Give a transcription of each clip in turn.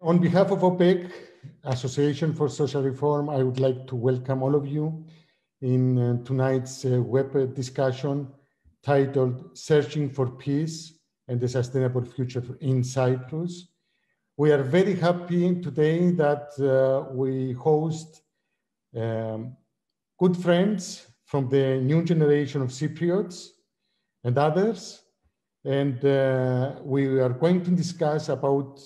On behalf of OPEK, Association for Social Reform, I would like to welcome all of you in tonight's web discussion titled Searching for Peace and a Sustainable Future in Cyprus. We are very happy today that we host good friends from the new generation of Cypriots and others. And we are going to discuss about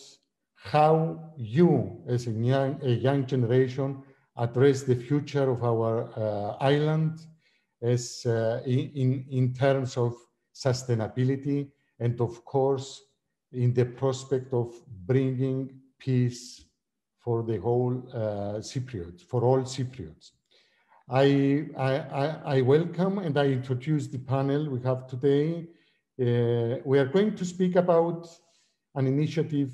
how you, as a young generation, address the future of our island as in terms of sustainability and, of course, in the prospect of bringing peace for the whole Cypriots, for all Cypriots. I welcome and I introduce the panel we have today. We are going to speak about an initiative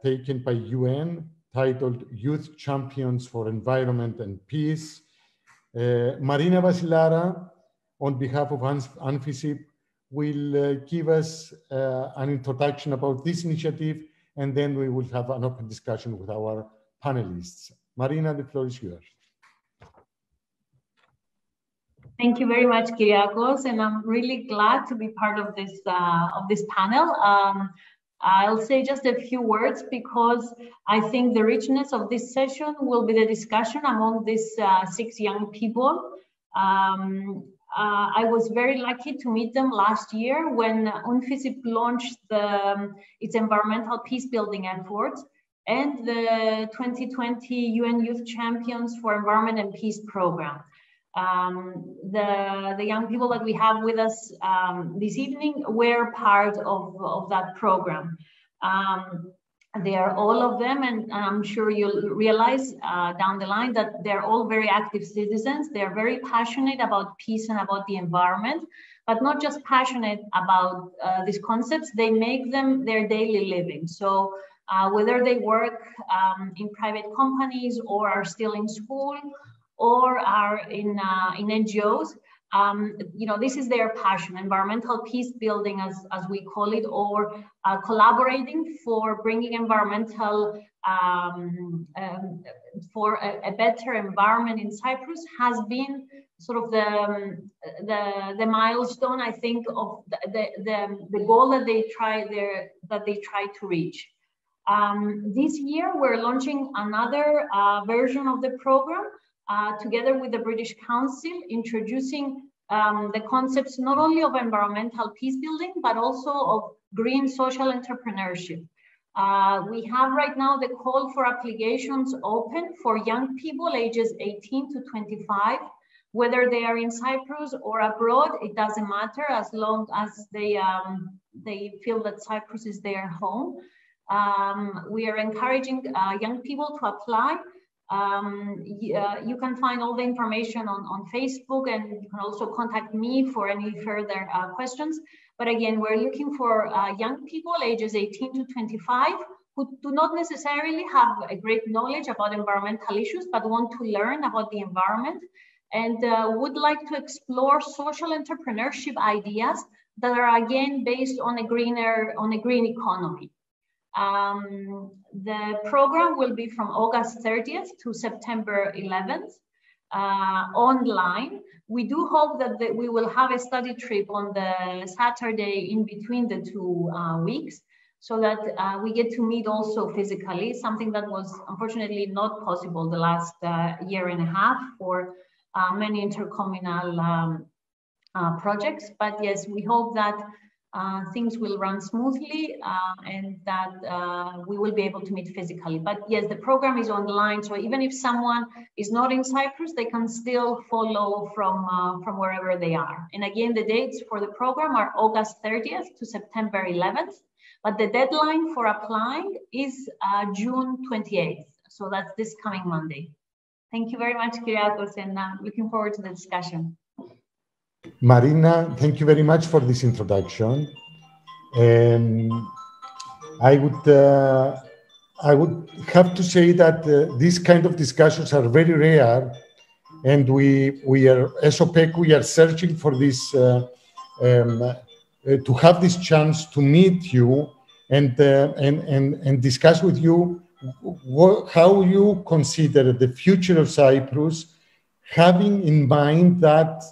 taken by UN titled Youth Champions for Environment and Peace. Marina Vasilara, on behalf of UNFICYP, will give us an introduction about this initiative, and then we will have an open discussion with our panelists. Marina, the floor is yours. Thank you very much, Kyriakos, and I'm really glad to be part of this panel. I'll say just a few words because I think the richness of this session will be the discussion among these 6 young people. I was very lucky to meet them last year when UNFICYP launched its environmental peace building efforts and the 2020 UN Youth Champions for Environment and Peace program. The young people that we have with us this evening were part of that program. They are all of them, and I'm sure you'll realize down the line that they're all very active citizens. They're very passionate about peace and about the environment, but not just passionate about these concepts, they make them their daily living. So whether they work in private companies or are still in school, or are in NGOs, you know, this is their passion, environmental peace building, as we call it, or collaborating for bringing environmental, for a better environment in Cyprus has been sort of the milestone, I think, of the goal that they try to reach. This year, we're launching another version of the program, together with the British Council, introducing the concepts not only of environmental peace building, but also of green social entrepreneurship. We have right now the call for applications open for young people ages 18 to 25, whether they are in Cyprus or abroad, it doesn't matter as long as they feel that Cyprus is their home. We are encouraging young people to apply. You can find all the information on Facebook, and you can also contact me for any further questions. But again, we're looking for young people ages 18 to 25 who do not necessarily have a great knowledge about environmental issues, but want to learn about the environment and would like to explore social entrepreneurship ideas that are again based on a green economy. The program will be from August 30th to September 11th online. We do hope that we will have a study trip on the Saturday in between the 2 weeks, so that we get to meet also physically, something that was unfortunately not possible the last year and a half for many intercommunal projects. But yes, we hope that things will run smoothly and that we will be able to meet physically. But yes, the program is online, so even if someone is not in Cyprus, they can still follow from wherever they are. And again, the dates for the program are August 30th to September 11th, but the deadline for applying is June 28th. So that's this coming Monday. Thank you very much, Kyriakos, and looking forward to the discussion. Marina, thank you very much for this introduction. I would have to say that these kind of discussions are very rare, and we are, as OPEK, we are searching for this to have this chance to meet you and discuss with you how you consider the future of Cyprus, having in mind that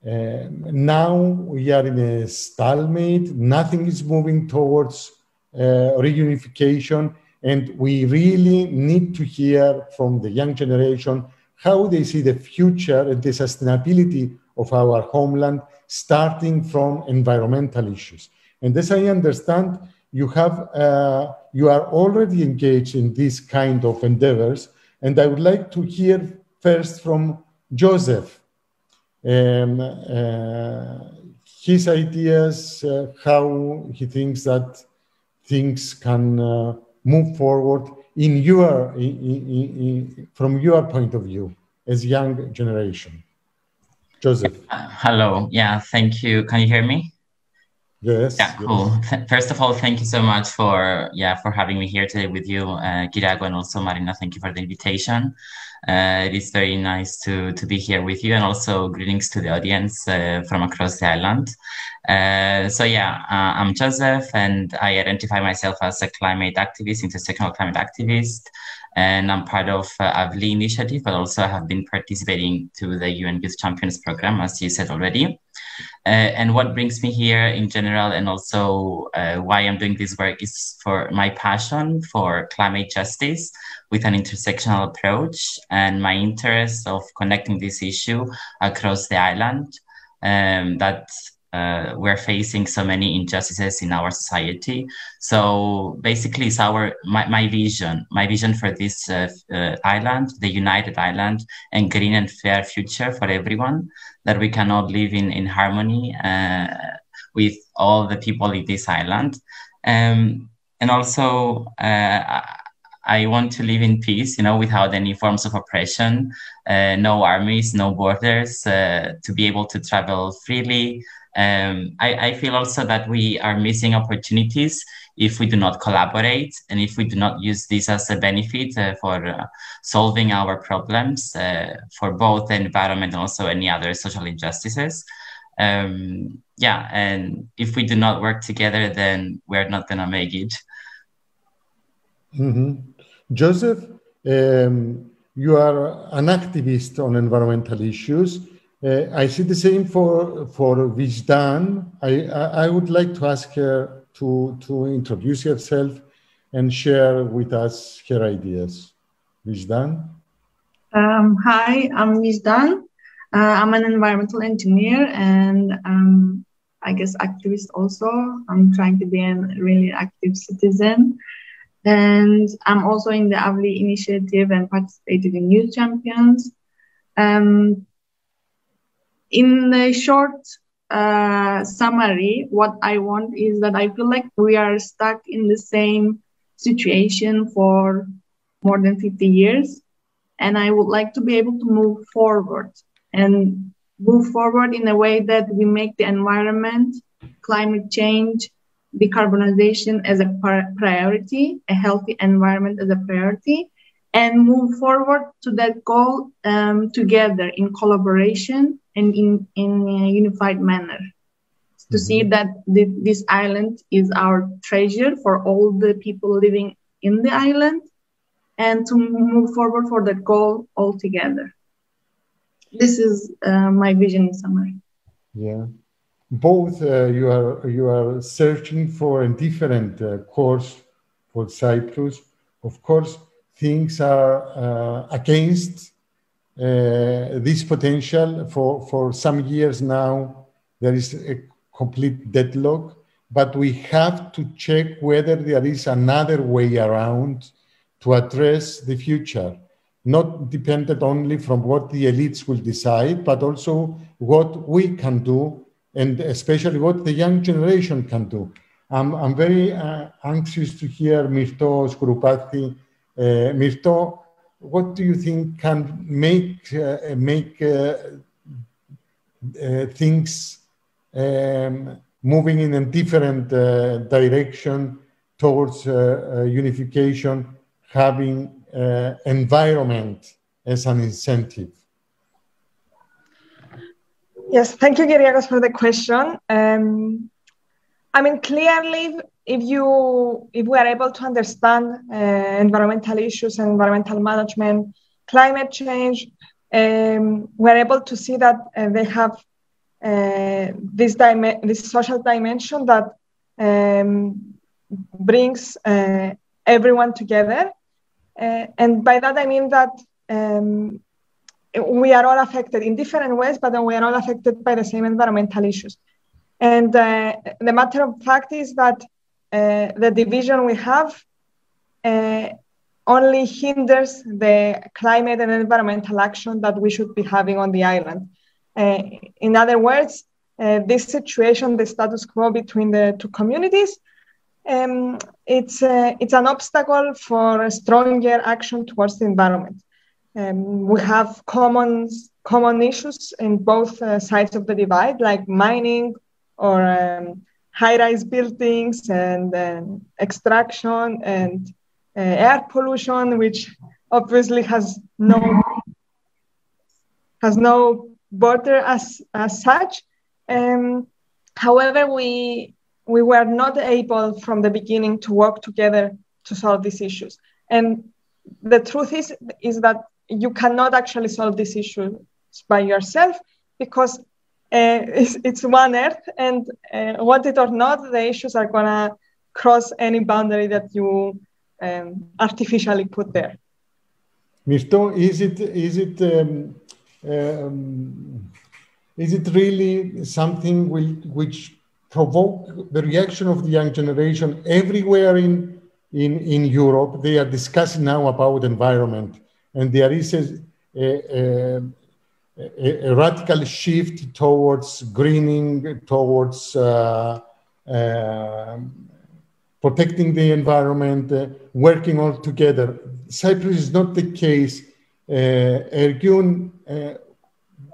now we are in a stalemate, nothing is moving towards reunification, and we really need to hear from the young generation how they see the future and the sustainability of our homeland, starting from environmental issues. And as I understand, you are already engaged in this kind of endeavors, and I would like to hear first from Josef, his ideas, how he thinks that things can move forward from your point of view as young generation. Josef. Hello. Yeah, thank you. Can you hear me? Yes. Yeah, cool. Yes. First of all, thank you so much for having me here today with you, Kyriakou, and also Marina. Thank you for the invitation. It is very nice to be here with you, and also greetings to the audience from across the island. I'm Josef, and I identify myself as a climate activist, intersectional climate activist, and I'm part of Avli initiative, but also I have been participating to the UN Youth Champions program, as you said already. And what brings me here in general, and also why I'm doing this work, is for my passion for climate justice with an intersectional approach, and my interest of connecting this issue across the island, that we're facing so many injustices in our society. So basically, it's my vision for this island, the united island, and green and fair future for everyone, that we can all live in harmony with all the people in this island. And also, I want to live in peace, without any forms of oppression, no armies, no borders, to be able to travel freely. I feel also that we are missing opportunities if we do not collaborate, and if we do not use this as a benefit for solving our problems, for both the environment and also any other social injustices. And if we do not work together, then we're not going to make it. Mm-hmm. Josef, you are an activist on environmental issues. I see the same for Vijdan. I would like to ask her to introduce herself and share with us her ideas. Vijdan? Hi, I'm Vijdan. I'm an environmental engineer and I guess activist also. I'm trying to be a really active citizen. And I'm also in the Avli initiative and participated in Youth Champions. In a short summary, what I want is that I feel like we are stuck in the same situation for more than 50 years. And I would like to be able to move forward in a way that we make the environment, climate change, decarbonization as a priority, a healthy environment as a priority, and move forward to that goal together in collaboration and in a unified manner. To see that this island is our treasure for all the people living in the island, and to move forward for that goal all together. This is my vision in summary. Yeah, both you are searching for a different course for Cyprus. Of course, things are against this potential. For some years now, there is a complete deadlock, but we have to check whether there is another way around to address the future, not dependent only from what the elites will decide, but also what we can do, and especially what the young generation can do. I'm very anxious to hear Myrto Skouroupathi. Myrto, what do you think can make things moving in a different direction towards unification, having environment as an incentive? Yes, thank you, Kyriakos, for the question. I mean, clearly, if we are able to understand environmental issues and environmental management, climate change, we're able to see that they have this social dimension that brings everyone together. And by that, I mean that we are all affected in different ways, but then we are all affected by the same environmental issues. And the matter of fact is that the division we have only hinders the climate and environmental action that we should be having on the island. In other words, this situation, the status quo between the two communities, it's an obstacle for a stronger action towards the environment. We have common issues in both sides of the divide, like mining or high-rise buildings and extraction and air pollution, which obviously has no border as such. However, we were not able from the beginning to work together to solve these issues. And the truth is that you cannot actually solve these issues by yourself, because it's one Earth, and want it or not, the issues are gonna cross any boundary that you artificially put there. Myrto, is it really something which provoke the reaction of the young generation everywhere in Europe? They are discussing now about environment, and there is a radical shift towards greening, towards protecting the environment, working all together. Cyprus is not the case. Ergün,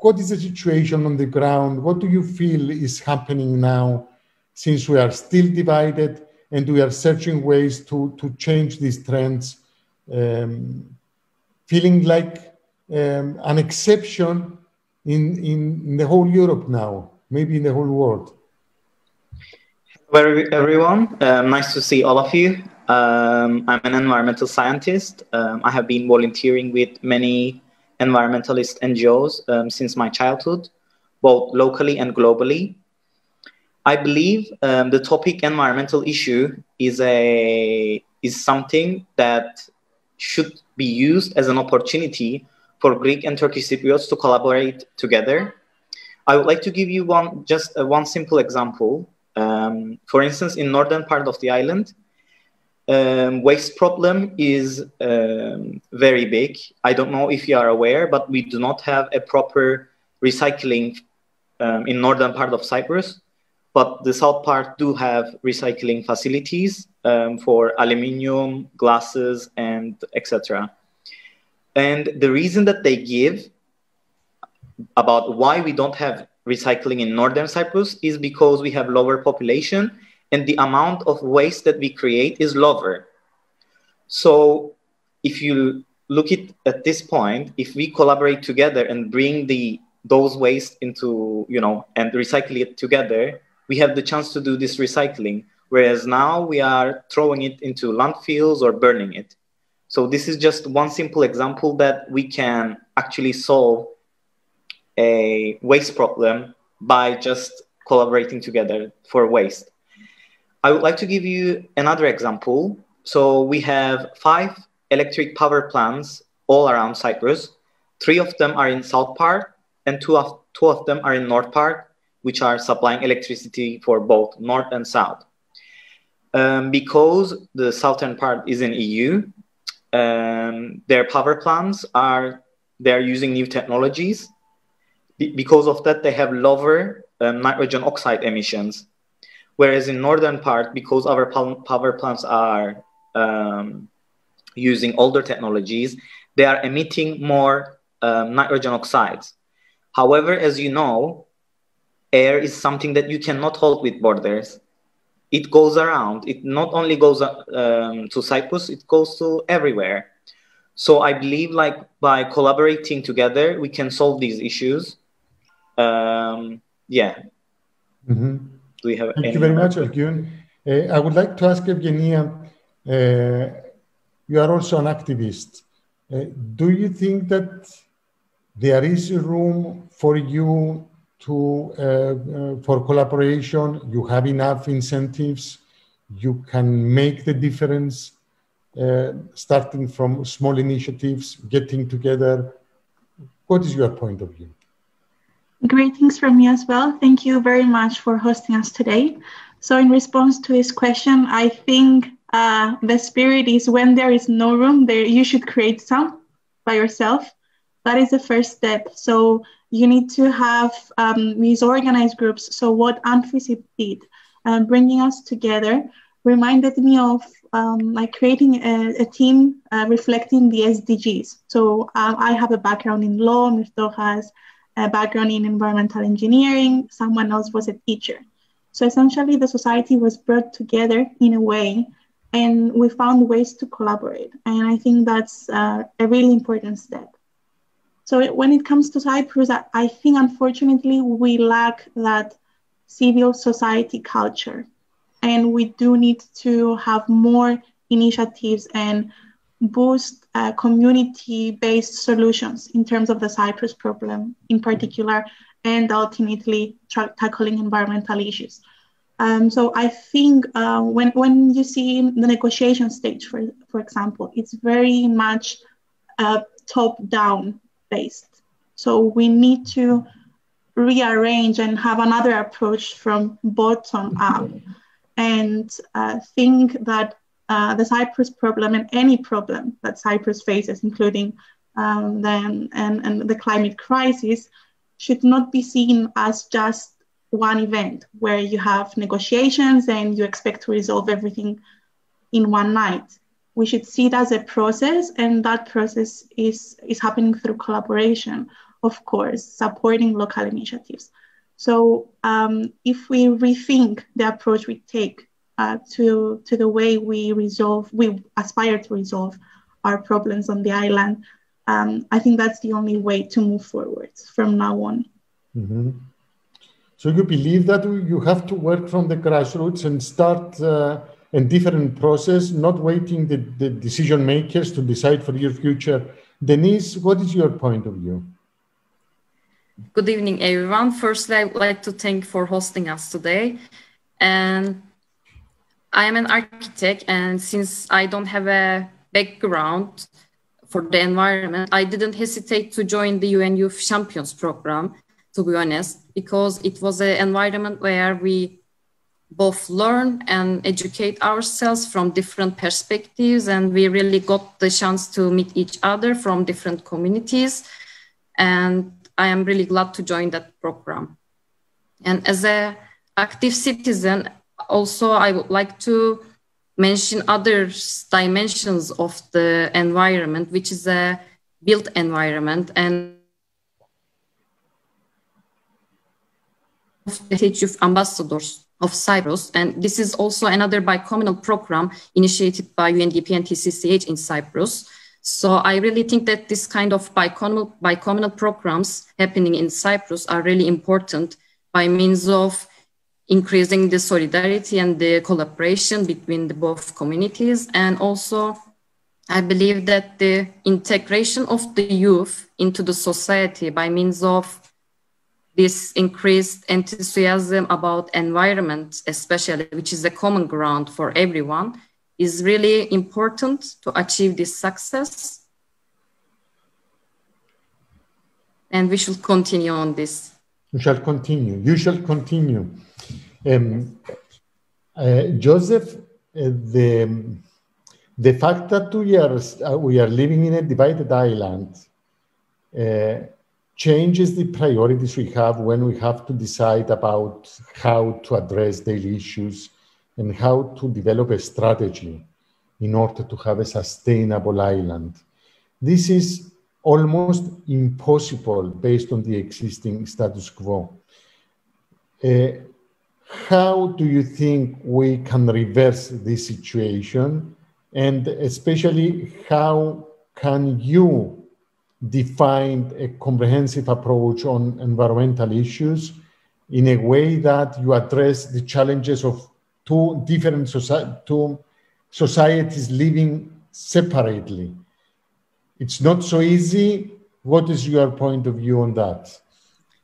what is the situation on the ground? What do you feel is happening now, since we are still divided and we are searching ways to change these trends, feeling like an exception in the whole Europe now, maybe in the whole world? Hello, everyone. Nice to see all of you. I'm an environmental scientist. I have been volunteering with many environmentalist NGOs since my childhood, both locally and globally. I believe the topic environmental issue is something that should be used as an opportunity for Greek and Turkish Cypriots to collaborate together. I would like to give you one simple example. For instance, in northern part of the island, waste problem is very big. I don't know if you are aware, but we do not have a proper recycling in northern part of Cyprus, but the south part do have recycling facilities for aluminium, glasses, and etc. And the reason that they give about why we don't have recycling in northern Cyprus is because we have lower population and the amount of waste that we create is lower. So if you look at this point, if we collaborate together and bring those waste into, and recycle it together, we have the chance to do this recycling. Whereas now we are throwing it into landfills or burning it. So this is just one simple example that we can actually solve a waste problem by just collaborating together for waste. I would like to give you another example. So we have 5 electric power plants all around Cyprus. 3 of them are in south part and two of them are in north part, which are supplying electricity for both north and south. Because the southern part is in EU, their power plants they're using new technologies. Because of that, they have lower nitrogen oxide emissions. Whereas in northern part, because our power plants are using older technologies, they are emitting more nitrogen oxides. However, as you know, air is something that you cannot hold with borders. It goes around. It not only goes to Cyprus, it goes to everywhere. So I believe like by collaborating together, we can solve these issues. Yeah. Mm-hmm. Do we have Thank you very much, Ergün. I would like to ask Evgenia, you are also an activist. Do you think that there is room for you to for collaboration? You have enough incentives, you can make the difference, starting from small initiatives, getting together. What is your point of view? Greetings from me as well. Thank you very much for hosting us today. So in response to his question, I think the spirit is when there is no room, there you should create some by yourself. That is the first step. So you need to have these organized groups. So what UNFICYP did, bringing us together, reminded me of like creating a team reflecting the SDGs. So I have a background in law, Myrto has a background in environmental engineering, someone else was a teacher. So essentially the society was brought together in a way and we found ways to collaborate. And I think that's a really important step. So when it comes to Cyprus, I think unfortunately we lack that civil society culture. And we do need to have more initiatives and boost community-based solutions in terms of the Cyprus problem in particular, and ultimately tackling environmental issues. So I think when you see the negotiation stage, for example, it's very much top-down based. So we need to rearrange and have another approach from bottom up and think that the Cyprus problem and any problem that Cyprus faces, including the climate crisis, should not be seen as just one event where you have negotiations and you expect to resolve everything in one night. We should see it as a process, and that process is happening through collaboration, of course, supporting local initiatives. So if we rethink the approach we take to the way we aspire to resolve our problems on the island, I think that's the only way to move forward from now on. Mm-hmm. So you believe that you have to work from the grassroots and start a different process, not waiting the decision makers to decide for your future. Deniz, what is your point of view? Good evening, everyone. Firstly, I would like to thank you for hosting us today. And I am an architect, and since I don't have a background for the environment, I didn't hesitate to join the UN Youth Champions program, to be honest, because it was an environment where we both learn and educate ourselves from different perspectives, and we really got the chance to meet each other from different communities. And I am really glad to join that program. And as an active citizen, also I would like to mention other dimensions of the environment, which is a built environment, and the Youth Ambassadors of Cyprus. And this is also another Bi-Communal program initiated by UNDP and TCCH in Cyprus. So I really think that this kind of Bi-Communal programs happening in Cyprus are really important by means of increasing the solidarity and the collaboration between the both communities. And also, I believe that the integration of the youth into the society by means of this increased enthusiasm about environment, especially, which is a common ground for everyone, is really important to achieve this success. And we should continue on this. You shall continue. You shall continue. Josef, the fact that we are living in a divided island changes the priorities we have when we have to decide about how to address daily issues and how to develop a strategy in order to have a sustainable island. This is almost impossible based on the existing status quo. How do you think we can reverse this situation? And especially, how can you define a comprehensive approach on environmental issues in a way that you address the challenges of two different societies living separately. It's not so easy. What is your point of view on that?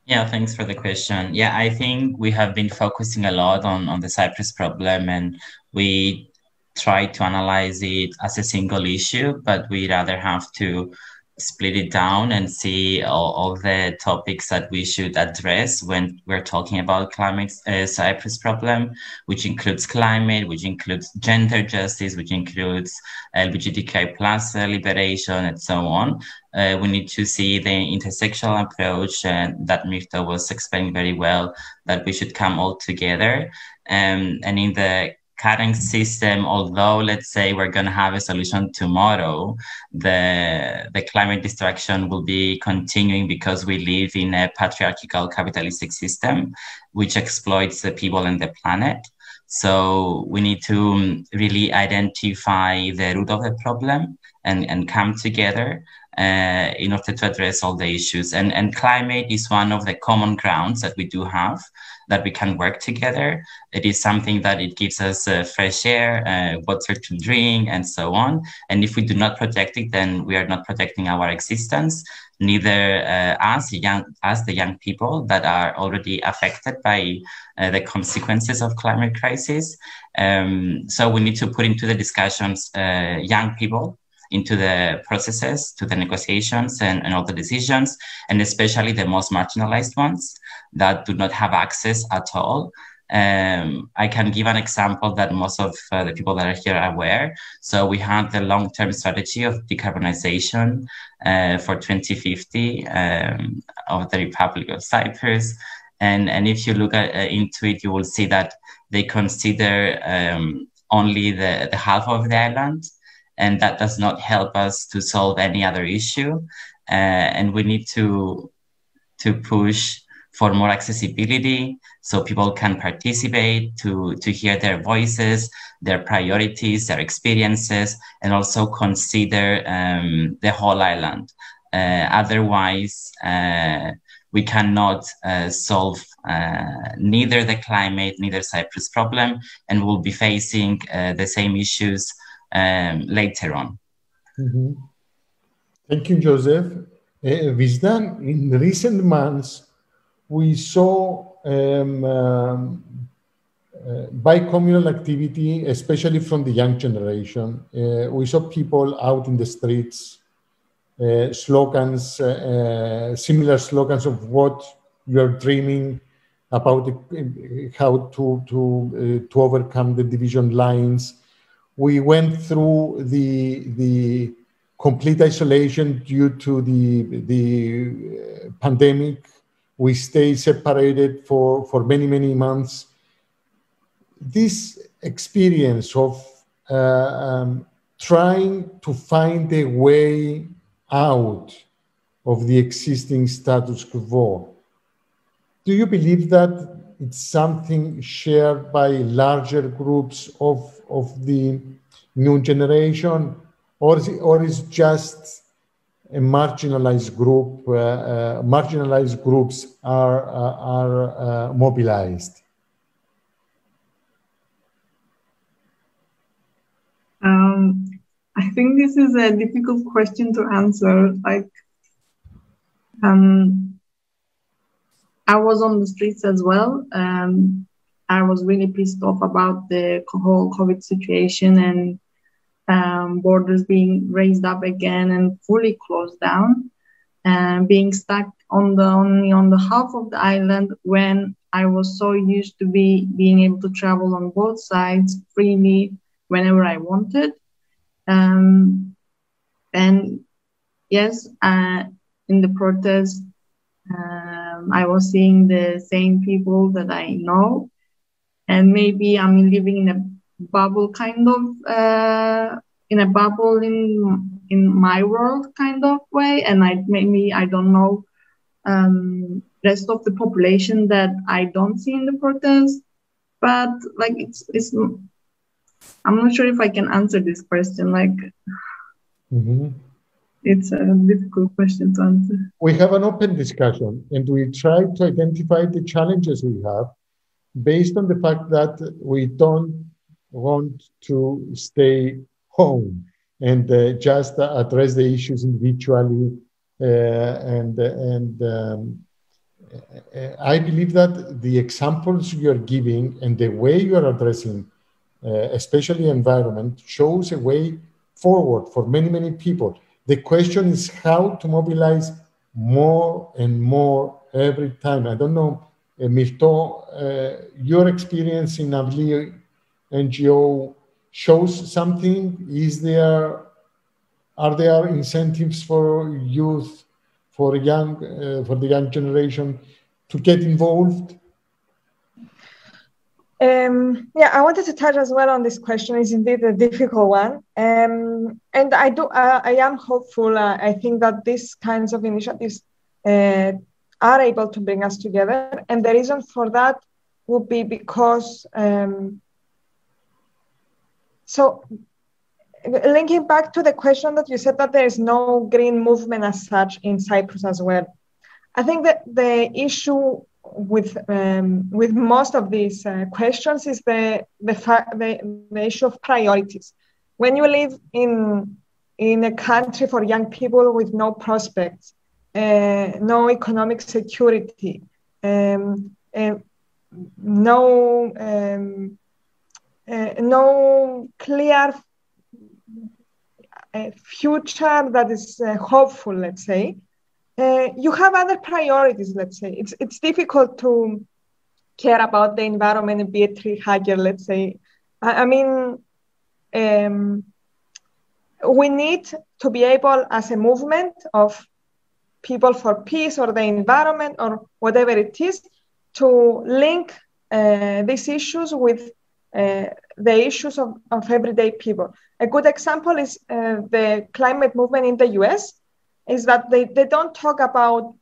Yeah, thanks for the question. Yeah, I think we have been focusing a lot on the Cyprus problem, and we try to analyze it as a single issue, but we rather have to split it down and see all the topics that we should address when we're talking about climate Cyprus problem, which includes climate, which includes gender justice, which includes LGBTQI plus liberation, and so on. We need to see the intersectional approach that Myrto was explaining very well, that we should come all together. And in the current system, although let's say we're going to have a solution tomorrow, the climate destruction will be continuing because we live in a patriarchal capitalistic system which exploits the people and the planet. So we need to really identify the root of the problem and come together in order to address all the issues. And climate is one of the common grounds that we do have, that we can work together. It is something that it gives us fresh air, water to drink, and so on. And if we do not protect it, then we are not protecting our existence, neither us, the young people that are already affected by the consequences of climate crisis. So we need to put into the discussions young people, into the processes, to the negotiations and all the decisions, and especially the most marginalized ones that do not have access at all. I can give an example that most of the people that are here are aware. So we had the long-term strategy of decarbonization for 2050 of the Republic of Cyprus. And if you look into it, you will see that they consider only the half of the island, and that does not help us to solve any other issue. And we need to push for more accessibility so people can participate, to hear their voices, their priorities, their experiences, and also consider the whole island. Otherwise, we cannot solve neither the climate, neither Cyprus problem, and we'll be facing the same issues later on. Mm-hmm. Thank you, Joseph. Vijdan, in recent months, we saw bi-communal activity, especially from the young generation. We saw people out in the streets, slogans, similar slogans of what you are dreaming about, how to overcome the division lines. We went through the complete isolation due to the pandemic. We stayed separated for many, many months. This experience of trying to find a way out of the existing status quo, do you believe that it's something shared by larger groups of the new generation, or is just a marginalized group? Marginalized groups are mobilized. I think this is a difficult question to answer. Like, I was on the streets as well. I was really pissed off about the whole COVID situation and borders being raised up again and fully closed down, and being stuck only on the half of the island when I was so used to being able to travel on both sides freely whenever I wanted. And yes, in the protest, I was seeing the same people that I know, and maybe I'm living in a bubble, kind of in a bubble in my world kind of way, and I don't know rest of the population that I don't see in the protest. But like it's I'm not sure if I can answer this question. Like, it's a difficult question to answer. We have an open discussion, and we try to identify the challenges we have, based on the fact that we don't want to stay home and just address the issues individually. I believe that the examples you are giving and the way you are addressing, especially environment, shows a way forward for many, many people. The question is how to mobilize more and more every time. I don't know, Myrto, your experience in Avli NGO shows something. Are there incentives for youth, for the young generation to get involved? Yeah, I wanted to touch as well on this question. It's indeed a difficult one, and I am hopeful. I think that these kinds of initiatives are able to bring us together, and the reason for that would be because. So, linking back to the question that you said that there is no green movement as such in Cyprus as well, I think that the issue with most of these questions is the issue of priorities. When you live in a country for young people with no prospects, no economic security, no clear future that is hopeful, let's say, you have other priorities, let's say. It's difficult to care about the environment and be a tree hugger, let's say. I mean, we need to be able, as a movement of people for peace or the environment or whatever it is, to link these issues with the issues of everyday people. A good example is the climate movement in the US, is that they don't talk about,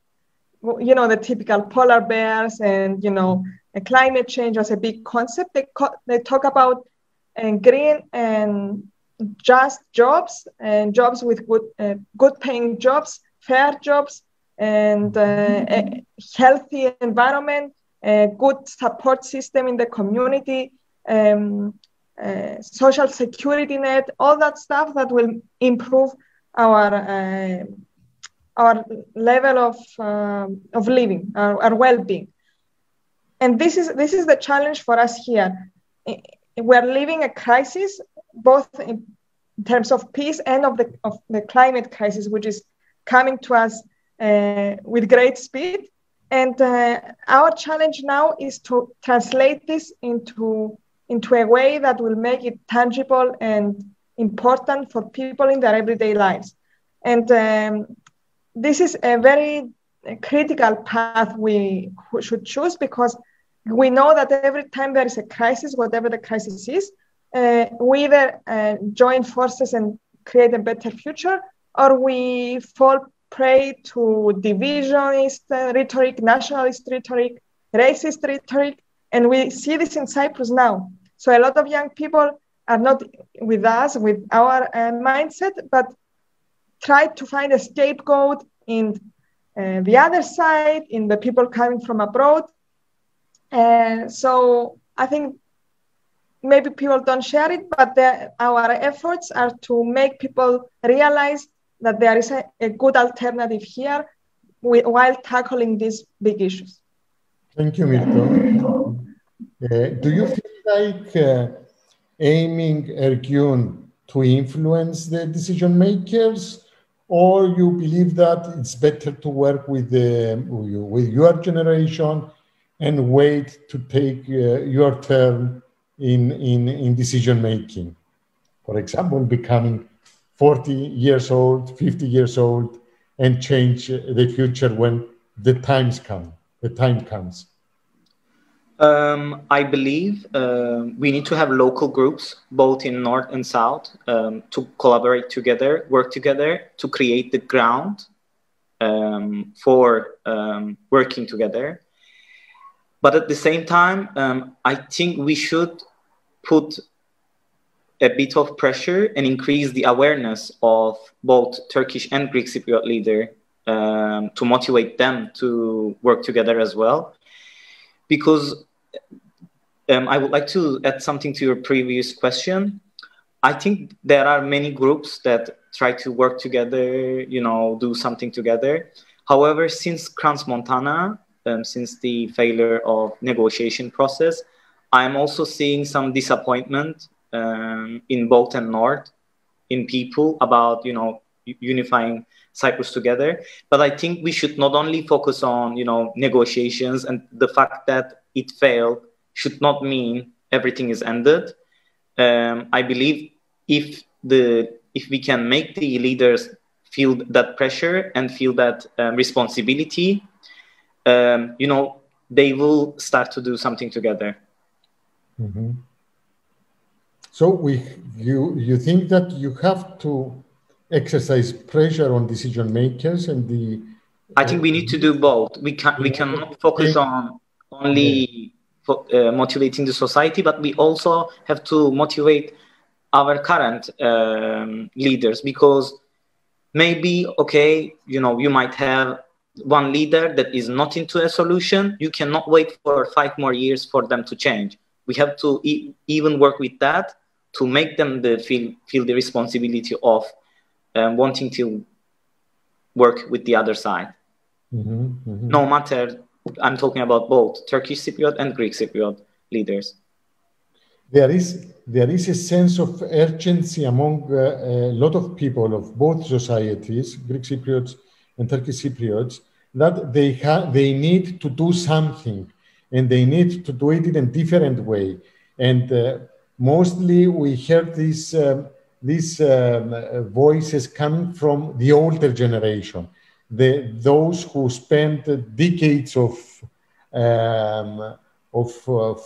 the typical polar bears and, climate change as a big concept. They talk about green and just jobs and jobs with good paying jobs, fair jobs, and a healthy environment, a good support system in the community, social security net, all that stuff that will improve our level of living, our well-being. And this is the challenge for us here. We're living a crisis, both in terms of peace and of the climate crisis, which is coming to us with great speed. And our challenge now is to translate this into a way that will make it tangible and important for people in their everyday lives. And this is a very critical path we should choose, because we know that every time there is a crisis, whatever the crisis is, we either join forces and create a better future, or we fall prey to divisionist rhetoric, nationalist rhetoric, racist rhetoric, and we see this in Cyprus now. So a lot of young people are not with us, with our mindset, but try to find a scapegoat in the other side, in the people coming from abroad. So I think maybe people don't share it, but our efforts are to make people realize that there is a good alternative here while tackling these big issues. Thank you, Myrto. Do you feel like aiming Ergün to influence the decision makers, or you believe that it's better to work with your generation and wait to take your turn in decision making? For example, becoming 40 years old, 50 years old, and change the future when the time comes. I believe we need to have local groups, both in North and South, to collaborate together, work together to create the ground for working together. But at the same time, I think we should put a bit of pressure and increase the awareness of both Turkish and Greek Cypriot leaders to motivate them to work together as well. Because I would like to add something to your previous question. I think there are many groups that try to work together, you know, do something together. However, since Crans-Montana, since the failure of negotiation process, I'm also seeing some disappointment in both and North, in people about, you know, unifying Cyprus together. But I think we should not only focus on, you know, negotiations, and the fact that it failed should not mean everything is ended. I believe if we can make the leaders feel that pressure and feel that responsibility, you know, they will start to do something together. Mm-hmm. So you think that you have to exercise pressure on decision makers and the. I think we need to do both. We cannot focus on only motivating the society, but we also have to motivate our current leaders, because maybe, okay, you know, you might have one leader that is not into a solution. You cannot wait for 5 more years for them to change. We have to even work with that to make them feel the responsibility of wanting to work with the other side. Mm-hmm, mm-hmm. No matter, I'm talking about both Turkish Cypriot and Greek Cypriot leaders. There is a sense of urgency among a lot of people of both societies, Greek Cypriots and Turkish Cypriots, that they need to do something, and they need to do it in a different way. And mostly we heard these voices coming from the older generation, those who spent decades of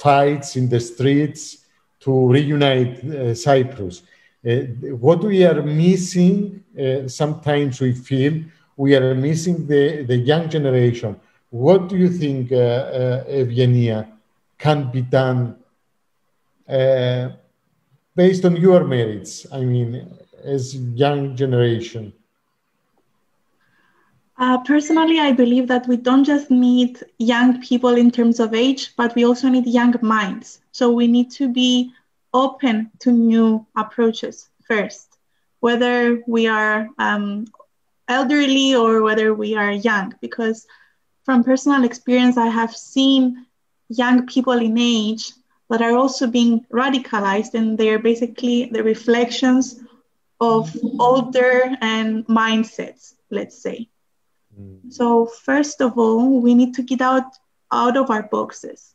fights in the streets to reunite Cyprus. What we are missing, sometimes we feel, we are missing the young generation. What do you think, Evgenia, can be done based on your merits, I mean, as young generation? Personally, I believe that we don't just need young people in terms of age, but we also need young minds. So we need to be open to new approaches first, whether we are elderly or whether we are young, because from personal experience, I have seen young people in age that are also being radicalized, and they're basically the reflections of older and mindsets, let's say. So first of all, we need to get out of our boxes.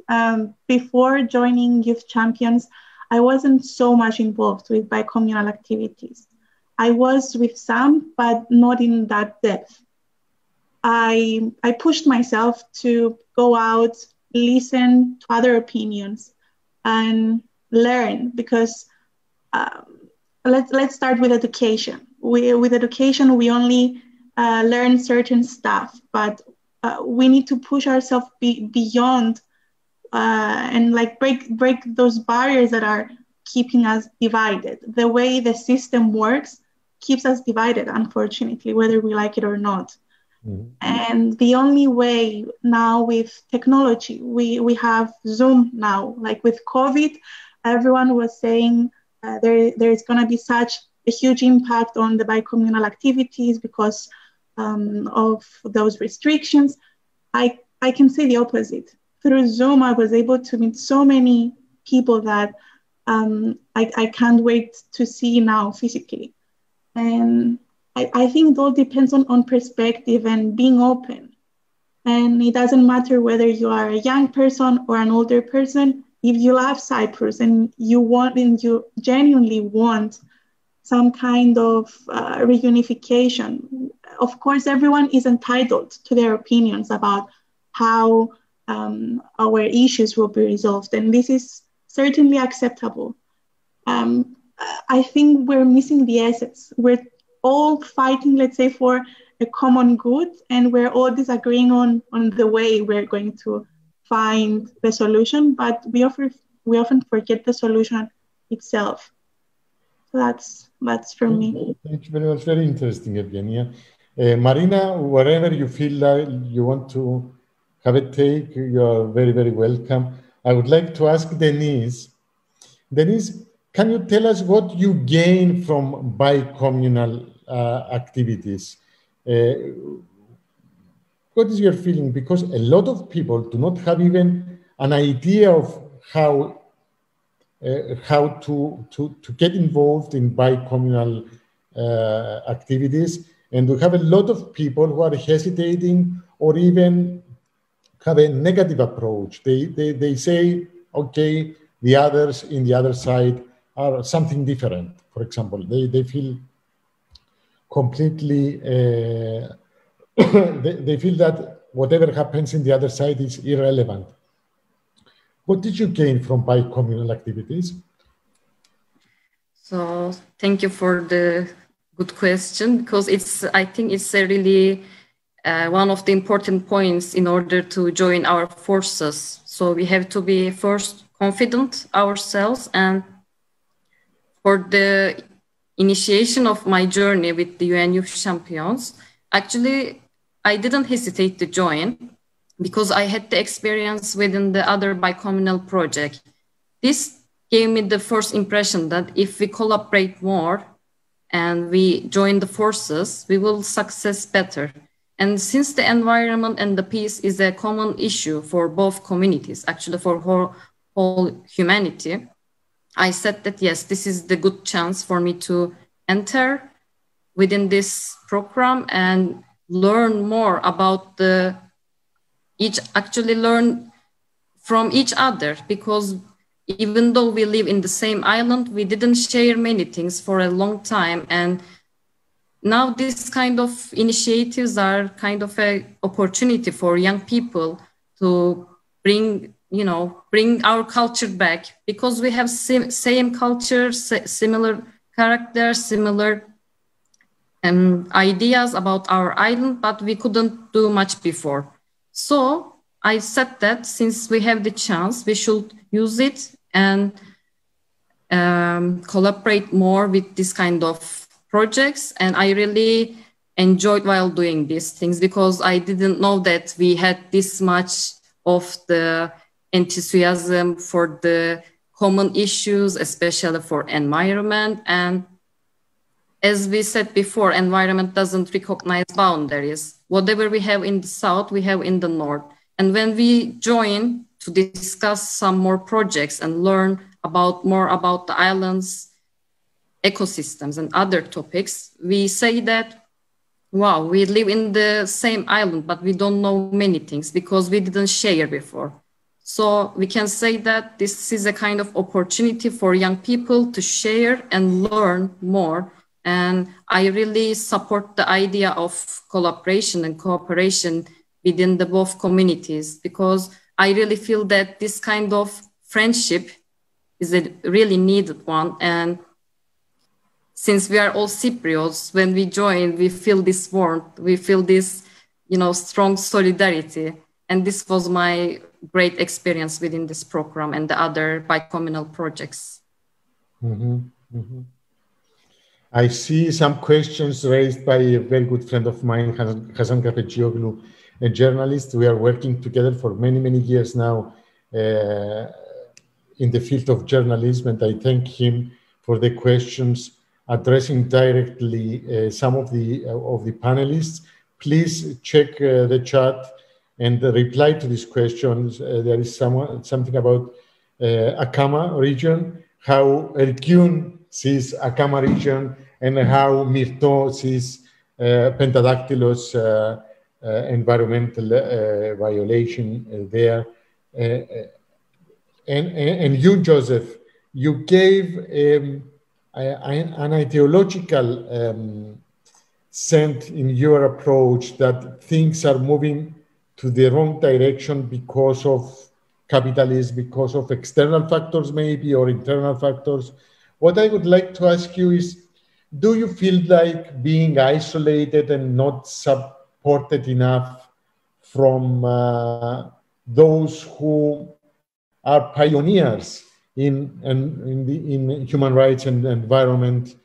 Before joining Youth Champions, I wasn't so much involved with bi-communal activities. I was with some, but not in that depth. I pushed myself to go out, listen to other opinions, and learn, because let's start with education. With education, we only learn certain stuff, but we need to push ourselves beyond and like break those barriers that are keeping us divided. The way the system works keeps us divided, unfortunately, whether we like it or not. Mm-hmm. And the only way now with technology, we have Zoom now. Like with COVID, everyone was saying there is going to be such a huge impact on the bi-communal activities because of those restrictions. I can say the opposite. Through Zoom, I was able to meet so many people that I can't wait to see now physically. And I think it all depends on perspective and being open. And it doesn't matter whether you are a young person or an older person. If you love Cyprus and you genuinely want some kind of reunification, of course, everyone is entitled to their opinions about how our issues will be resolved. And this is certainly acceptable. I think we're missing the essence. We're all fighting, let's say, for a common good, and we're all disagreeing on the way we're going to find the solution, but we often forget the solution itself. So that's for me. Thank you very much. Very interesting, Evgenia. Marina, wherever you feel like you want to have a take, you are very, very welcome. I would like to ask Deniz. Deniz, can you tell us what you gain from bi-communal activities? What is your feeling? Because a lot of people do not have even an idea of how to get involved in bi-communal activities. And we have a lot of people who are hesitating or even have a negative approach. They say, okay, the others in the other side are something different. For example, they feel completely, they feel that whatever happens in the other side is irrelevant. What did you gain from bi-communal activities? So thank you for the good question, because I think it's a really one of the important points in order to join our forces. So we have to be first confident ourselves. And for the initiation of my journey with the UN Youth Champions, actually, I didn't hesitate to join because I had the experience within the other bi-communal project. This gave me the first impression that if we collaborate more and we join the forces, we will success better. And since the environment and the peace is a common issue for both communities, actually for whole humanity, I said that, yes, this is the good chance for me to enter within this program and learn more about actually learn from each other, because even though we live in the same island, we didn't share many things for a long time. And now these kind of initiatives are kind of an opportunity for young people to bring our culture back, because we have same culture, similar characters, similar ideas about our island, but we couldn't do much before. So I said that since we have the chance, we should use it and collaborate more with this kind of projects. And I really enjoyed while doing these things, because I didn't know that we had this much of the enthusiasm for the common issues, especially for environment. And as we said before, environment doesn't recognize boundaries. Whatever we have in the south, we have in the north. And when we join to discuss some more projects and learn more about the island's ecosystems and other topics, we say that, wow, we live in the same island, but we don't know many things because we didn't share before. So we can say that this is a kind of opportunity for young people to share and learn more. And I really support the idea of collaboration and cooperation within the both communities, because I really feel that this kind of friendship is a really needed one. And since we are all Cypriots, when we join, we feel this warmth, we feel this, strong solidarity. And this was my great experience within this program and the other bi-communal projects. Mm-hmm. Mm-hmm. I see some questions raised by a very good friend of mine, Hasan Kapecioglu, a journalist. We are working together for many, many years now in the field of journalism, and I thank him for the questions addressing directly some of the panelists. Please check the chat and reply to these questions. There is something about Akama region, how Ergün sees Akama region, and how Myrto sees Pentadactylos environmental violation there. And you, Josef, you gave an ideological scent in your approach that things are moving to the wrong direction because of capitalism, because of external factors maybe, or internal factors. What I would like to ask you is, do you feel like being isolated and not supported enough from those who are pioneers in human rights and environment?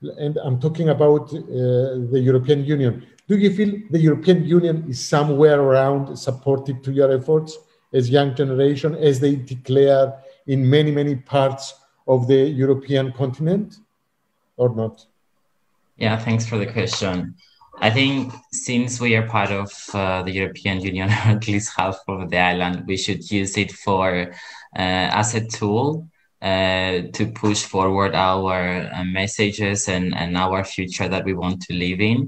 And I'm talking about the European Union. Do you feel the European Union is somewhere around supportive to your efforts? as young generation, as they declare in many, many parts of the European continent, or not? Yeah, thanks for the question. I think since we are part of the European Union, or at least half of the island, we should use it for as a tool to push forward our messages and our future that we want to live in.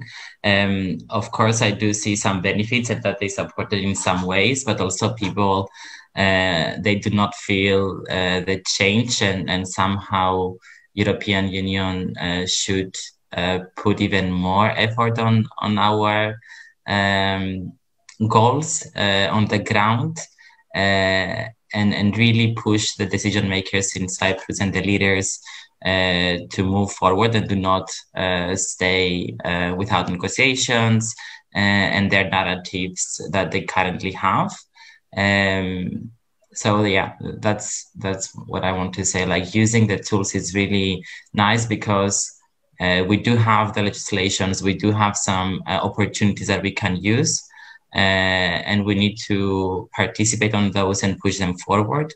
Of course, I do see some benefits and that they support it in some ways, but also people, they do not feel the change, and somehow European Union should put even more effort on our goals on the ground, and really push the decision makers in Cyprus and the leaders to move forward and do not stay without negotiations and their narratives that they currently have. So yeah, that's what I want to say. Like, using the tools is really nice because we do have the legislations, we do have some opportunities that we can use, and we need to participate on those and push them forward.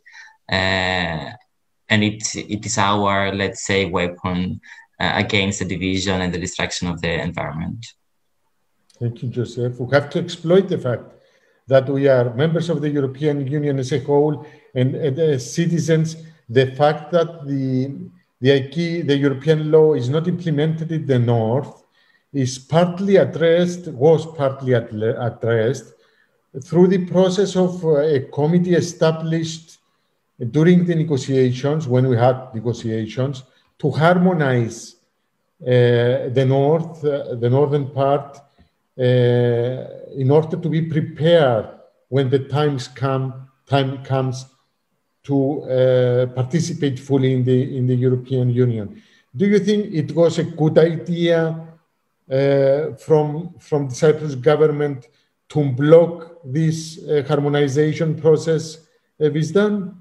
And it is our, let's say, weapon against the division and the destruction of the environment. Thank you, Josef. We have to exploit the fact that we are members of the European Union as a whole, and as citizens, the fact that the European law is not implemented in the north was partly addressed through the process of a committee established during the negotiations, when we had negotiations, to harmonize the northern part, in order to be prepared when the time comes to participate fully in the European Union. Do you think it was a good idea from the Cyprus government to block this harmonization process, Vijdan?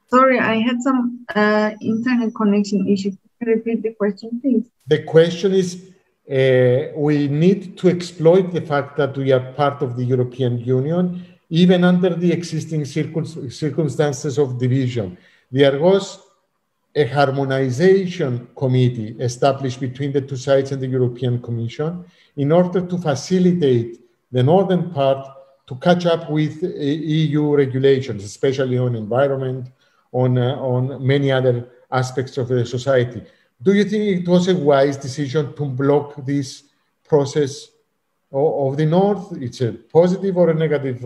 Sorry, I had some internet connection issues. Can you repeat the question, please? The question is, we need to exploit the fact that we are part of the European Union, even under the existing circumstances of division. There was a harmonization committee established between the two sides and the European Commission in order to facilitate the northern part to catch up with EU regulations, especially on environment, on many other aspects of the society. Do you think it was a wise decision to block this process of the North? It's a positive or a negative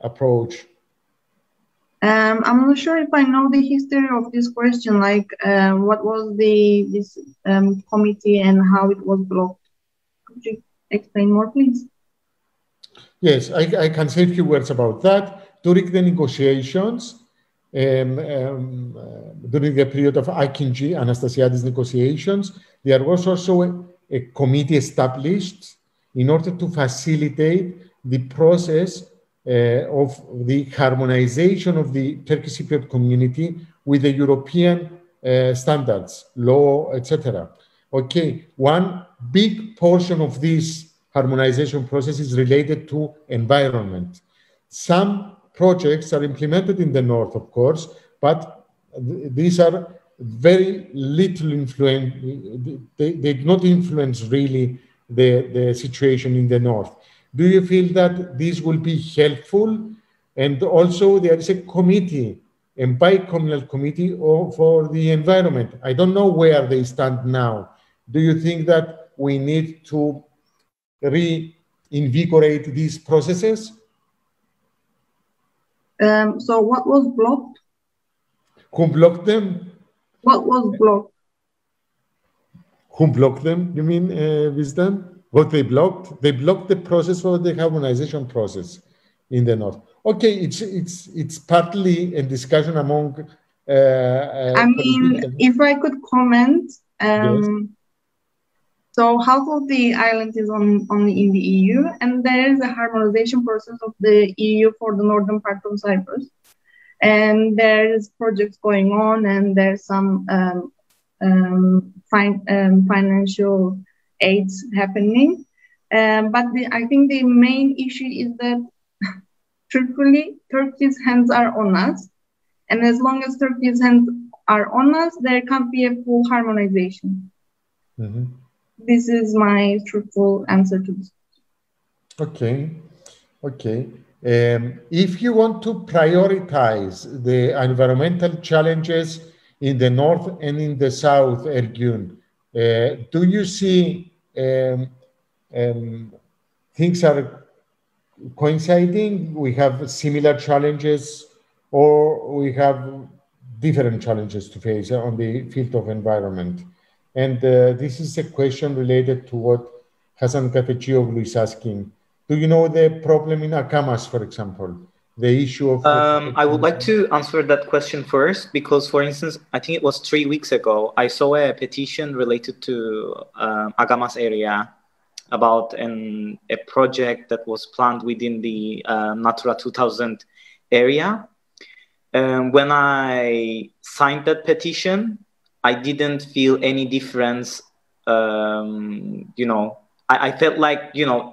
approach? I'm not sure if I know the history of this question, like what was this committee and how it was blocked. Could you explain more, please? Yes, I can say a few words about that. During the negotiations, during the period of Akinci, Anastasiadis negotiations, there was also a committee established in order to facilitate the process of the harmonization of the Turkish Cypriot community with the European standards, law, etc. Okay, one big portion of this harmonization process is related to environment. Some projects are implemented in the north, of course, but these are very little influence. They do not influence really the situation in the north. Do you feel that this will be helpful? And also there is a committee, a Bi-Communal committee for the environment. I don't know where they stand now. Do you think that we need to reinvigorate these processes? So what was blocked? Who blocked them? What was blocked? Who blocked them, you mean, Vijdan? What they blocked? They blocked the process for the harmonization process in the north. Okay, it's partly a discussion among... I mean, if I could comment, yes. So half of the island is only in the EU, and there is a harmonization process of the EU for the northern part of Cyprus. And there's projects going on, and there's some financial aids happening. But I think the main issue is that, truthfully, Turkey's hands are on us. And as long as Turkey's hands are on us, there can't be a full harmonization. Mm-hmm. This is my truthful answer to this. Okay. Okay. If you want to prioritize the environmental challenges in the north and in the south, Ergün, do you see things are coinciding? We have similar challenges, or we have different challenges to face on the field of environment? And this is a question related to what Hasan Kafecioglu is asking. Do you know the problem in Akamas, for example? The issue of... I would like to answer that question first, because, for instance, I think it was 3 weeks ago, I saw a petition related to Agamas area about a project that was planned within the Natura 2000 area. When I signed that petition, I didn't feel any difference. You know, I felt like, you know,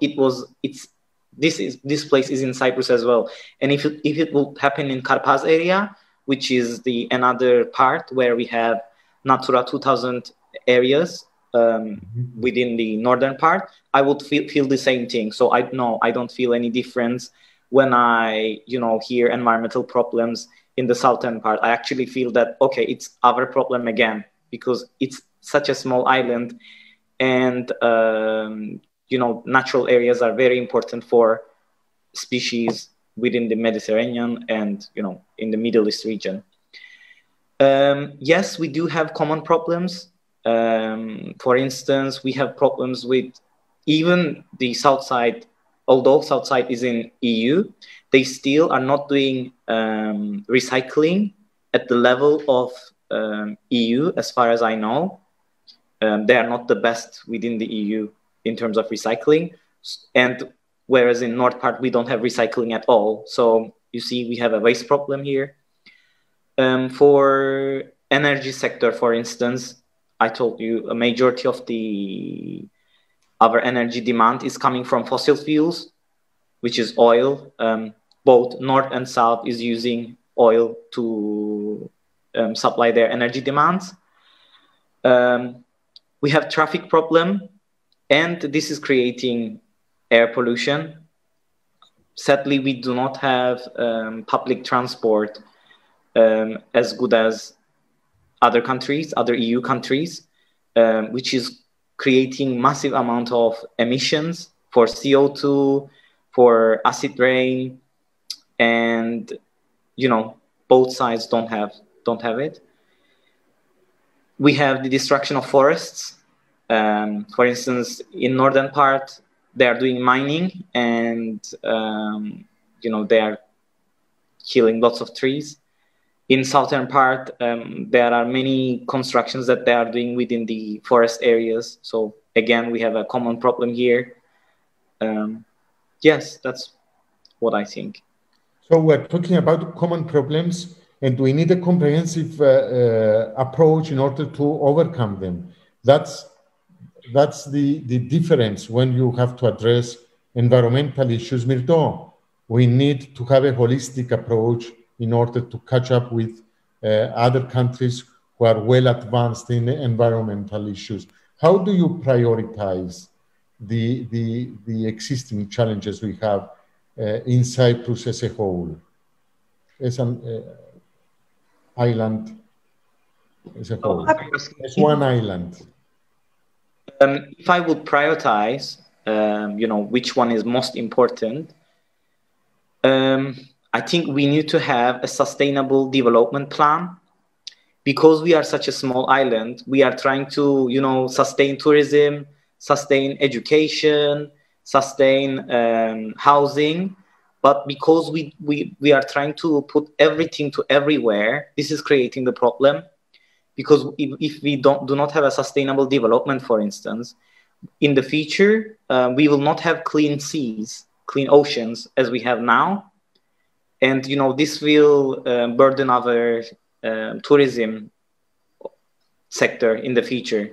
this place is in Cyprus as well. And if it will happen in Karpaz area, which is the another part where we have Natura 2000 areas within the northern part, I would feel the same thing. So I don't feel any difference when I, you know, hear environmental problems in the southern part. I actually feel that, okay, it's our problem again, because it's such a small island, and you know, natural areas are very important for species within the Mediterranean and, you know, in the Middle East region. Yes, we do have common problems. For instance, we have problems with even the south side. Although south side is in EU, they still are not doing recycling at the level of EU, as far as I know. They are not the best within the EU in terms of recycling. And whereas in north part, we don't have recycling at all. So you see, we have a waste problem here. For energy sector, for instance, I told you a majority of our energy demand is coming from fossil fuels, which is oil. Both north and south is using oil to supply their energy demands. We have traffic problem, and this is creating air pollution. Sadly, we do not have public transport as good as other countries, other EU countries, which is creating massive amount of emissions for CO2, for acid rain, and, you know, both sides don't have it. We have the destruction of forests. For instance, in northern part, they are doing mining, and you know, they are killing lots of trees. In southern part, there are many constructions that they are doing within the forest areas. So again, we have a common problem here. Yes, that's what I think. So we're talking about common problems, and we need a comprehensive approach in order to overcome them. That's the difference when you have to address environmental issues, Myrto. We need to have a holistic approach in order to catch up with other countries who are well advanced in environmental issues. How do you prioritize the existing challenges we have in Cyprus as a whole, as an island as a whole, as one island? If I would prioritize, you know, which one is most important, I think we need to have a sustainable development plan. Because we are such a small island, we are trying to, you know, sustain tourism, sustain education, sustain housing. But because we are trying to put everything to everywhere, this is creating the problem. Because if we do not have a sustainable development, for instance, in the future, we will not have clean seas, clean oceans as we have now. And, you know, this will burden our tourism sector in the future.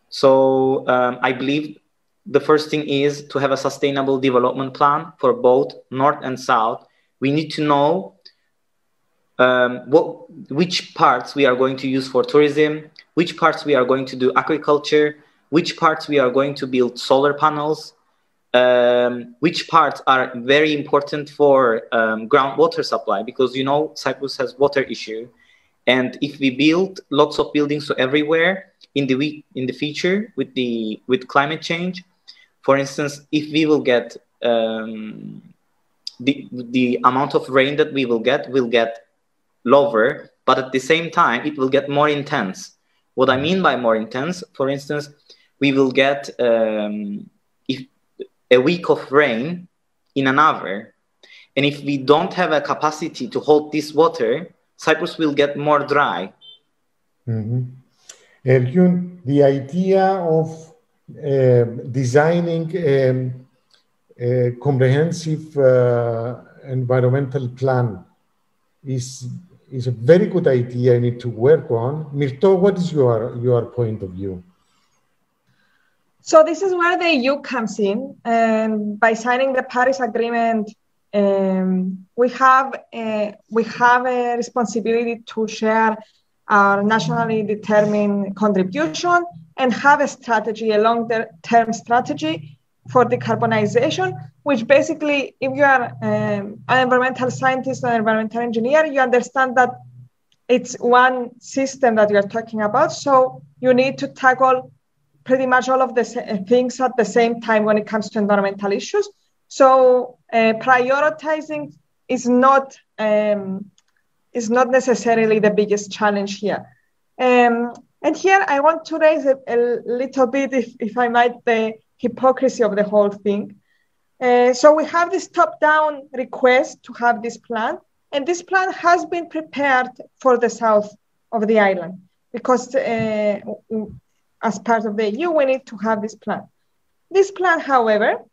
So I believe the first thing is to have a sustainable development plan for both North and South. We need to know which parts we are going to use for tourism, which parts we are going to do agriculture, which parts we are going to build solar panels, which parts are very important for groundwater supply, because you know Cyprus has water issue, and if we build lots of buildings everywhere in the future with climate change, for instance, if we will get the amount of rain that we will get lower, but at the same time it will get more intense. What I mean by more intense, for instance, we will get a week of rain in an hour, and if we don't have a capacity to hold this water, Cyprus will get more dry. Ergün, the idea of designing a comprehensive environmental plan is a very good idea. I need to work on. Myrto, what is your point of view? So this is where the EU comes in, and by signing the Paris Agreement, we have a responsibility to share our nationally determined contribution and have a strategy, a long-term strategy for decarbonization, which basically, if you are an environmental scientist or environmental engineer, you understand that it's one system that you are talking about. So you need to tackle pretty much all of the things at the same time when it comes to environmental issues. So prioritizing is not necessarily the biggest challenge here. And here I want to raise a little bit, if I might, the hypocrisy of the whole thing. So we have this top-down request to have this plan, and this plan has been prepared for the south of the island, because as part of the EU, we need to have this plan. This plan, however,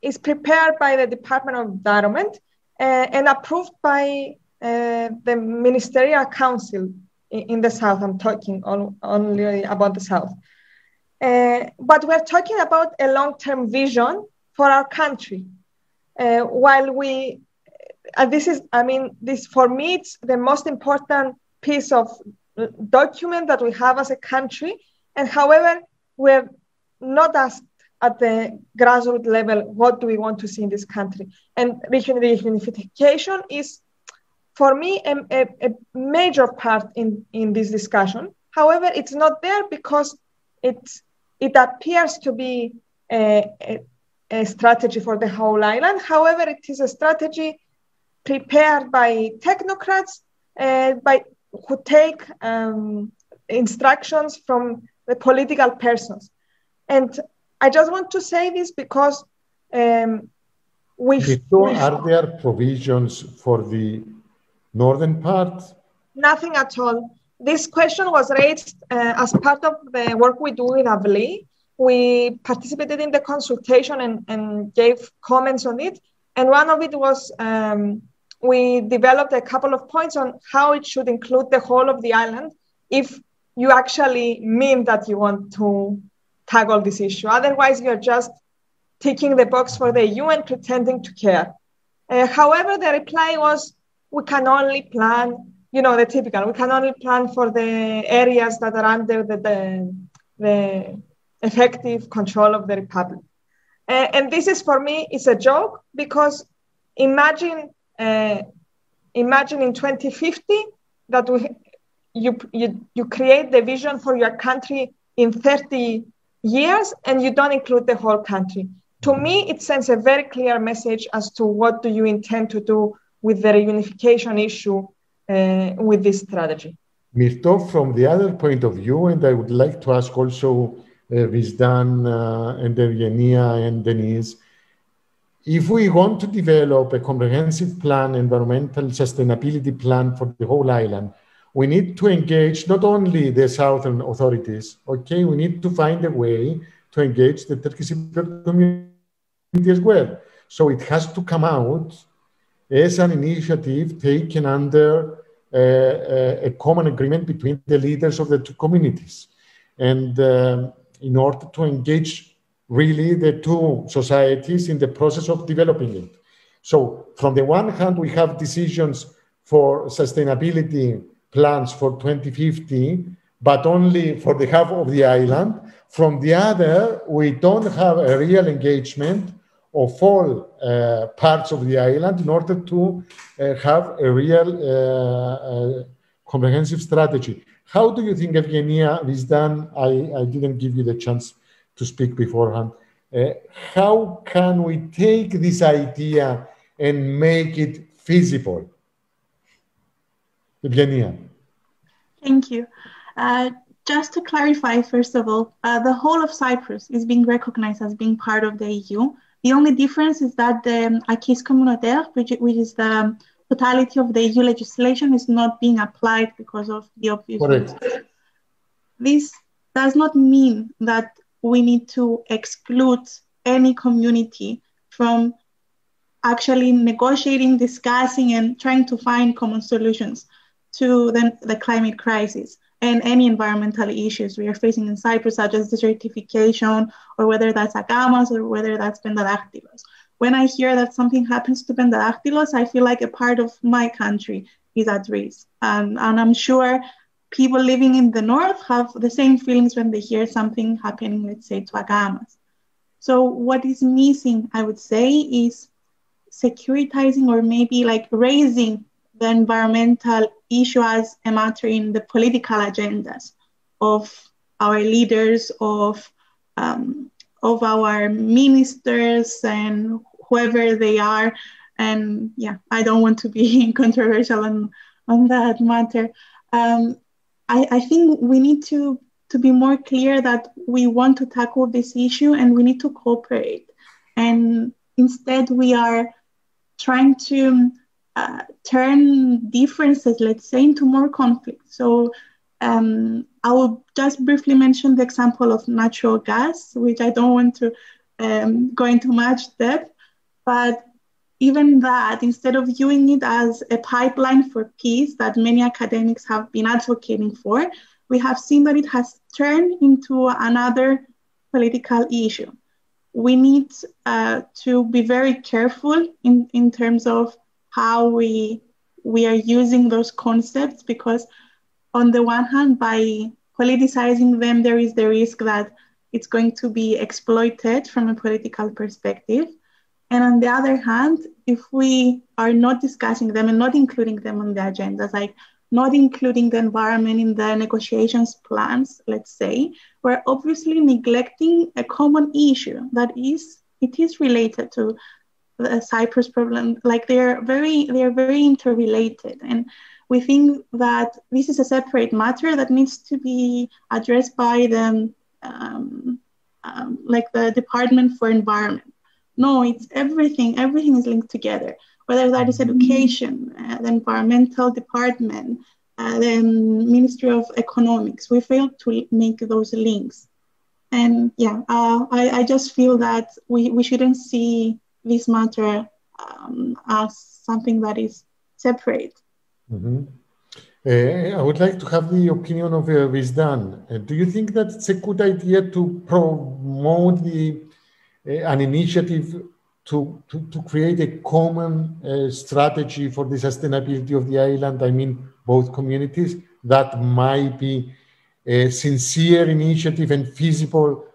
is prepared by the Department of Environment and approved by the Ministerial Council in the south. I'm talking only about the south. But we're talking about a long-term vision for our country. This for me, it's the most important piece of document that we have as a country. And however, we're not asked at the grassroots level, what do we want to see in this country? And reunification is, for me, a major part in this discussion. However, it's not there because it appears to be a strategy for the whole island. However, it is a strategy prepared by technocrats who take instructions from the political persons. And I just want to say this because are there provisions for the northern part? Nothing at all. This question was raised as part of the work we do with Avli. We participated in the consultation and gave comments on it. And one of it was we developed a couple of points on how it should include the whole of the island if you actually mean that you want to tackle this issue. Otherwise, you're just ticking the box for the EU and pretending to care. However, the reply was, we can only plan, the typical, we can only plan for the areas that are under the effective control of the Republic. And this is, for me, it's a joke, because imagine in 2050 that you create the vision for your country in 30 years and you don't include the whole country. To me, it sends a very clear message as to what do you intend to do with the reunification issue with this strategy. Myrto, from the other point of view, and I would like to ask also Vijdan and Evgenia and Deniz, if we want to develop a comprehensive plan, environmental sustainability plan for the whole island, we need to engage not only the southern authorities, okay, we need to find a way to engage the Turkish Cypriot community as well. So it has to come out as an initiative taken under a common agreement between the leaders of the two communities. And in order to engage really the two societies in the process of developing it. So from the one hand, we have decisions for sustainability plans for 2050, but only for the half of the island. From the other, we don't have a real engagement of all parts of the island in order to have a real comprehensive strategy. How do you think, Evgenia, Vijdan, I didn't give you the chance to speak beforehand, how can we take this idea and make it feasible? Evgenia. Thank you. Just to clarify, first of all, the whole of Cyprus is being recognized as being part of the EU. The only difference is that the acquis communautaire, which is the totality of the EU legislation, is not being applied because of the obvious reasons. This does not mean that we need to exclude any community from actually negotiating, discussing, and trying to find common solutions to the climate crisis and any environmental issues we are facing in Cyprus, such as desertification, or whether that's agamas, or whether that's Pentadactylos. When I hear that something happens to Pentadactylos, I feel like a part of my country is at risk. And I'm sure people living in the north have the same feelings when they hear something happening, let's say, to agamas. So what is missing, I would say, is securitizing, or maybe like raising the environmental issue as a matter in the political agendas of our leaders, of our ministers and whoever they are. And yeah, I don't want to be controversial on that matter. I think we need to be more clear that we want to tackle this issue and we need to cooperate. And instead we are trying to turn differences, let's say, into more conflict. So I will just briefly mention the example of natural gas, which I don't want to go into much depth, but even that, instead of viewing it as a pipeline for peace that many academics have been advocating for, we have seen that it has turned into another political issue. We need to be very careful in terms of how we are using those concepts, because on the one hand, by politicizing them, there is the risk that it's going to be exploited from a political perspective. And on the other hand, if we are not discussing them and not including them on the agendas, like not including the environment in the negotiations plans, let's say, we're obviously neglecting a common issue that it is related to the Cyprus problem. Like they are very interrelated. And we think that this is a separate matter that needs to be addressed by the Department for Environment. No, it's everything. Everything is linked together, whether that is education, the environmental department, the Ministry of Economics. We failed to make those links. And yeah, I just feel that we shouldn't see this matter as something that is separate. Mm-hmm. I would like to have the opinion of Vijdan. Do you think that it's a good idea to promote an initiative to create a common strategy for the sustainability of the island? I mean, both communities, that might be a sincere initiative and feasible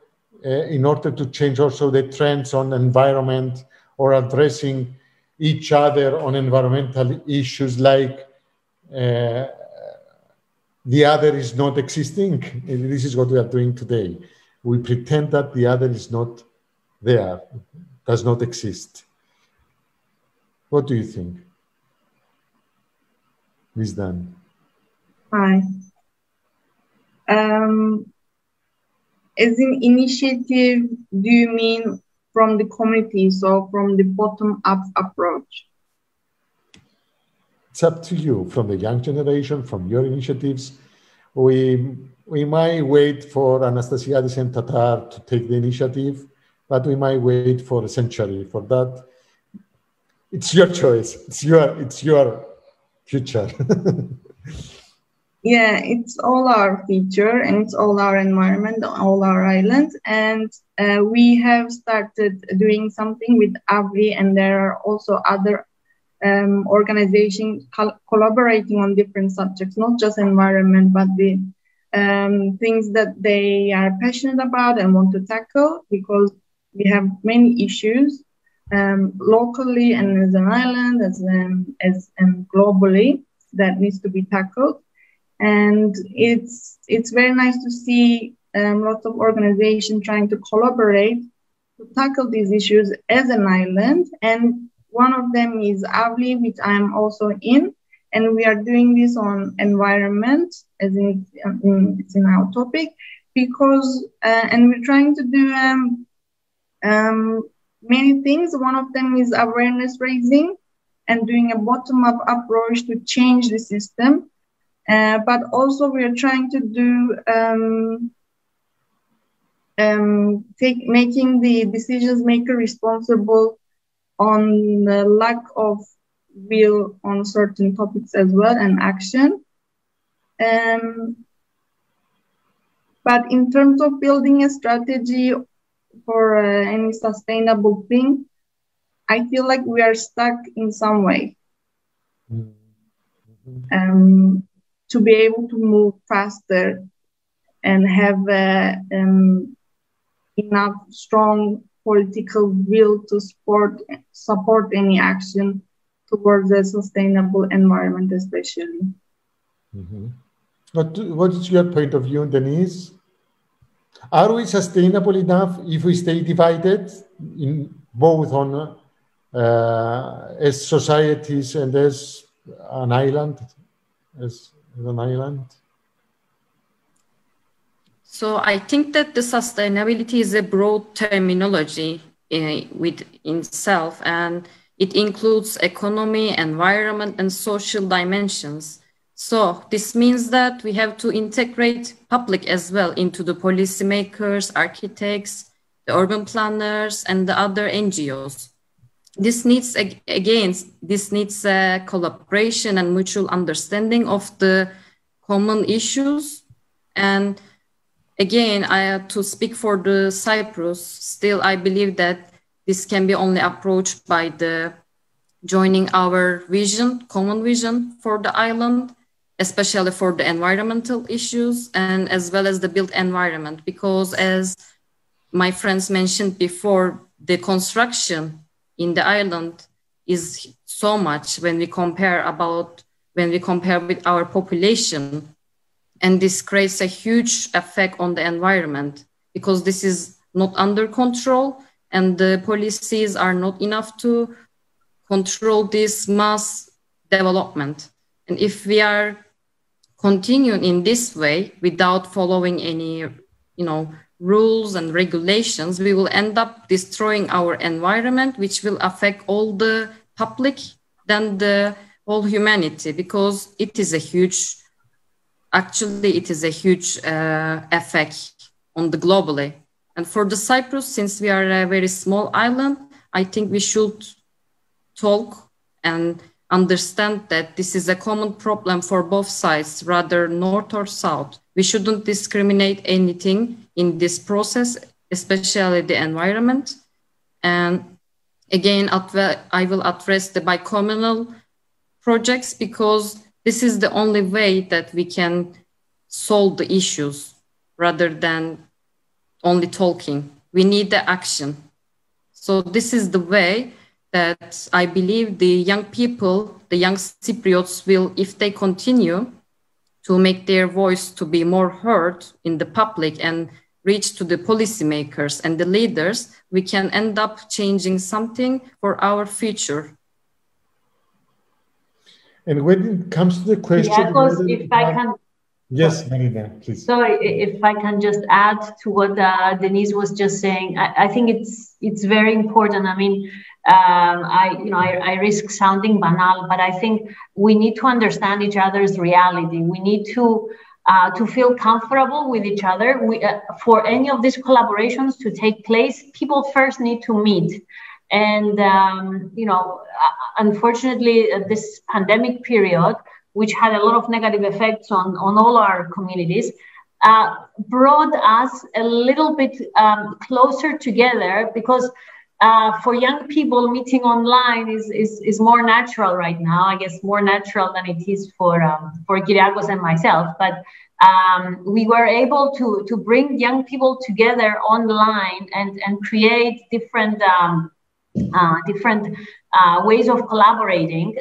in order to change also the trends on environment or addressing each other on environmental issues like the other is not existing. This is what we are doing today. We pretend that the other is not there, does not exist. What do you think? Vijdan. Hi. As an initiative, do you mean from the community, so from the bottom-up approach? It's up to you, from the young generation, from your initiatives. We might wait for Anastasiadis and Tatar to take the initiative, but we might wait for a century for that. It's your choice. It's your future. Yeah, it's all our feature and it's all our environment, all our island. And we have started doing something with Avli, and there are also other organizations collaborating on different subjects, not just environment, but the things that they are passionate about and want to tackle, because we have many issues locally and as an island, as globally, that needs to be tackled. And it's very nice to see lots of organizations trying to collaborate to tackle these issues as an island. And one of them is Avli, which I'm also in. And we are doing this on environment, as in it's in our topic, because, and we're trying to do many things. One of them is awareness raising and doing a bottom-up approach to change the system. But also we are trying to do making the decisions maker responsible on the lack of will on certain topics as well, and action. But in terms of building a strategy for any sustainable thing, I feel like we are stuck in some way. To be able to move faster and have enough strong political will to support any action towards a sustainable environment, especially. What is your point of view, Deniz? Are we sustainable enough if we stay divided in both on as societies and as an island? As an island? So I think that the sustainability is a broad terminology with itself, and it includes economy, environment, and social dimensions. So this means that we have to integrate public as well into the policymakers, architects, the urban planners, and the other NGOs. This needs, again, collaboration and mutual understanding of the common issues. And again, to speak for the Cyprus, still I believe that this can be only approached by the joining our vision, common vision for the island, especially for the environmental issues and as well as the built environment. Because as my friends mentioned before, the construction in the island is so much when we compare with our population, and this creates a huge effect on the environment because this is not under control and the policies are not enough to control this mass development. And if we are continuing in this way without following any, rules and regulations, we will end up destroying our environment, which will affect all the public, then the whole humanity, because it is a huge effect on the globally. And for the Cyprus, since we are a very small island, I think we should talk and understand that this is a common problem for both sides, rather north or south. We shouldn't discriminate anything in this process, especially the environment. And again, I will address the Bi-Communal projects because this is the only way that we can solve the issues rather than only talking. We need the action. So this is the way that I believe the young people, the young Cypriots will, if they continue to make their voice to be more heard in the public and reach to the policymakers and the leaders, we can end up changing something for our future. And when it comes to the question... if I can... Yes, Marina, please. Sorry, if I can just add to what Deniz was just saying, I think it's very important. I mean, I risk sounding banal, but I think we need to understand each other's reality. We need to feel comfortable with each other. For any of these collaborations to take place, people first need to meet. And, unfortunately, this pandemic period which had a lot of negative effects on all our communities, brought us a little bit closer together, because for young people, meeting online is more natural right now. I guess more natural than it is for Kyriakos and myself. But we were able to bring young people together online and create different ways of collaborating,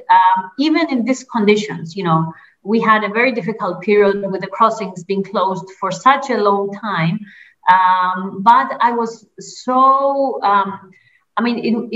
even in these conditions. You know, we had a very difficult period with the crossings being closed for such a long time. But I was so, I mean,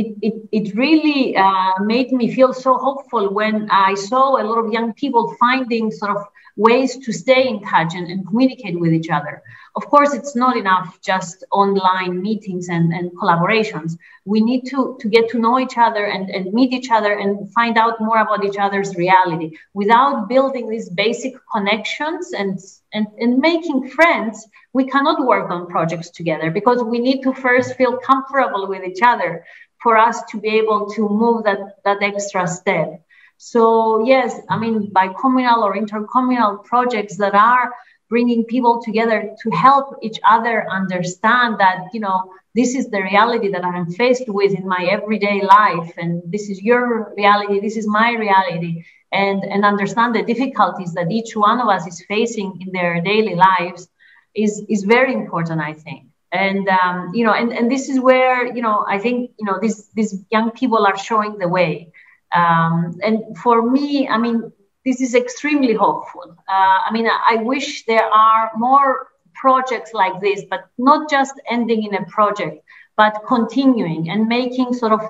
it really made me feel so hopeful when I saw a lot of young people finding sort of ways to stay in touch and communicate with each other. Of course, it's not enough just online meetings and collaborations. We need to get to know each other and meet each other and find out more about each other's reality. Without building these basic connections and making friends, we cannot work on projects together, because we need to first feel comfortable with each other for us to be able to move that extra step. So yes, I mean, bi-communal or intercommunal projects that are bringing people together to help each other understand that, you know, this is the reality that I'm faced with in my everyday life, and this is your reality, this is my reality, and understand the difficulties that each one of us is facing in their daily lives is very important, I think. And you know, and this is where, you know, I think, you know, these young people are showing the way. And for me, I mean, this is extremely hopeful. I mean, I wish there are more projects like this, but not just ending in a project, but continuing and making sort of,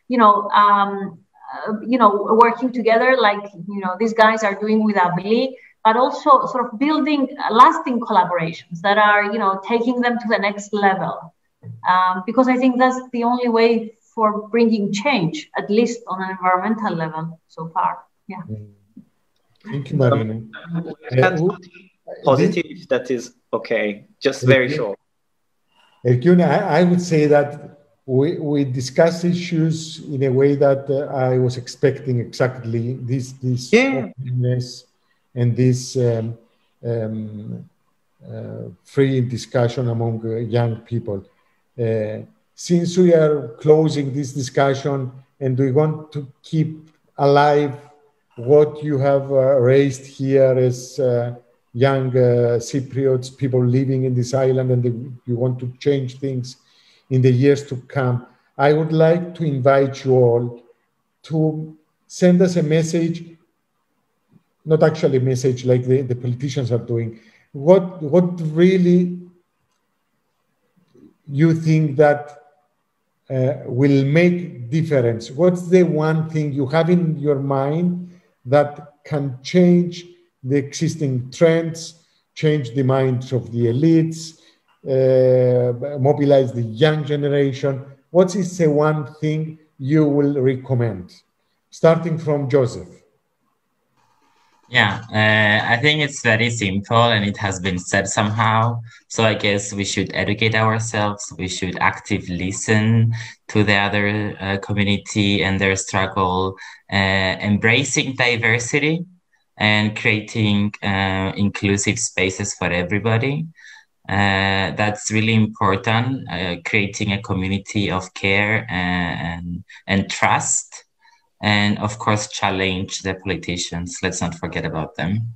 you know, working together like, you know, these guys are doing with Avli, but also sort of building lasting collaborations that are, you know, taking them to the next level. Because I think that's the only way for bringing change, at least on an environmental level so far. Yeah. Thank you, Marina. Positive, if that is okay, just very short. Ergün, I would say that we discuss issues in a way that I was expecting exactly this openness and this free discussion among young people. Since we are closing this discussion and we want to keep alive what you have raised here as young Cypriots, people living in this island, and you want to change things in the years to come, I would like to invite you all to send us a message, not actually a message like the politicians are doing. What really you think that will make difference? What's the one thing you have in your mind that can change the existing trends, change the minds of the elites, mobilize the young generation? What is the one thing you will recommend? Starting from Josef. Yeah, I think it's very simple and it has been said somehow. So I guess we should educate ourselves. We should actively listen to the other community and their struggle, embracing diversity and creating inclusive spaces for everybody. That's really important, creating a community of care and trust. And of course, challenge the politicians. Let's not forget about them.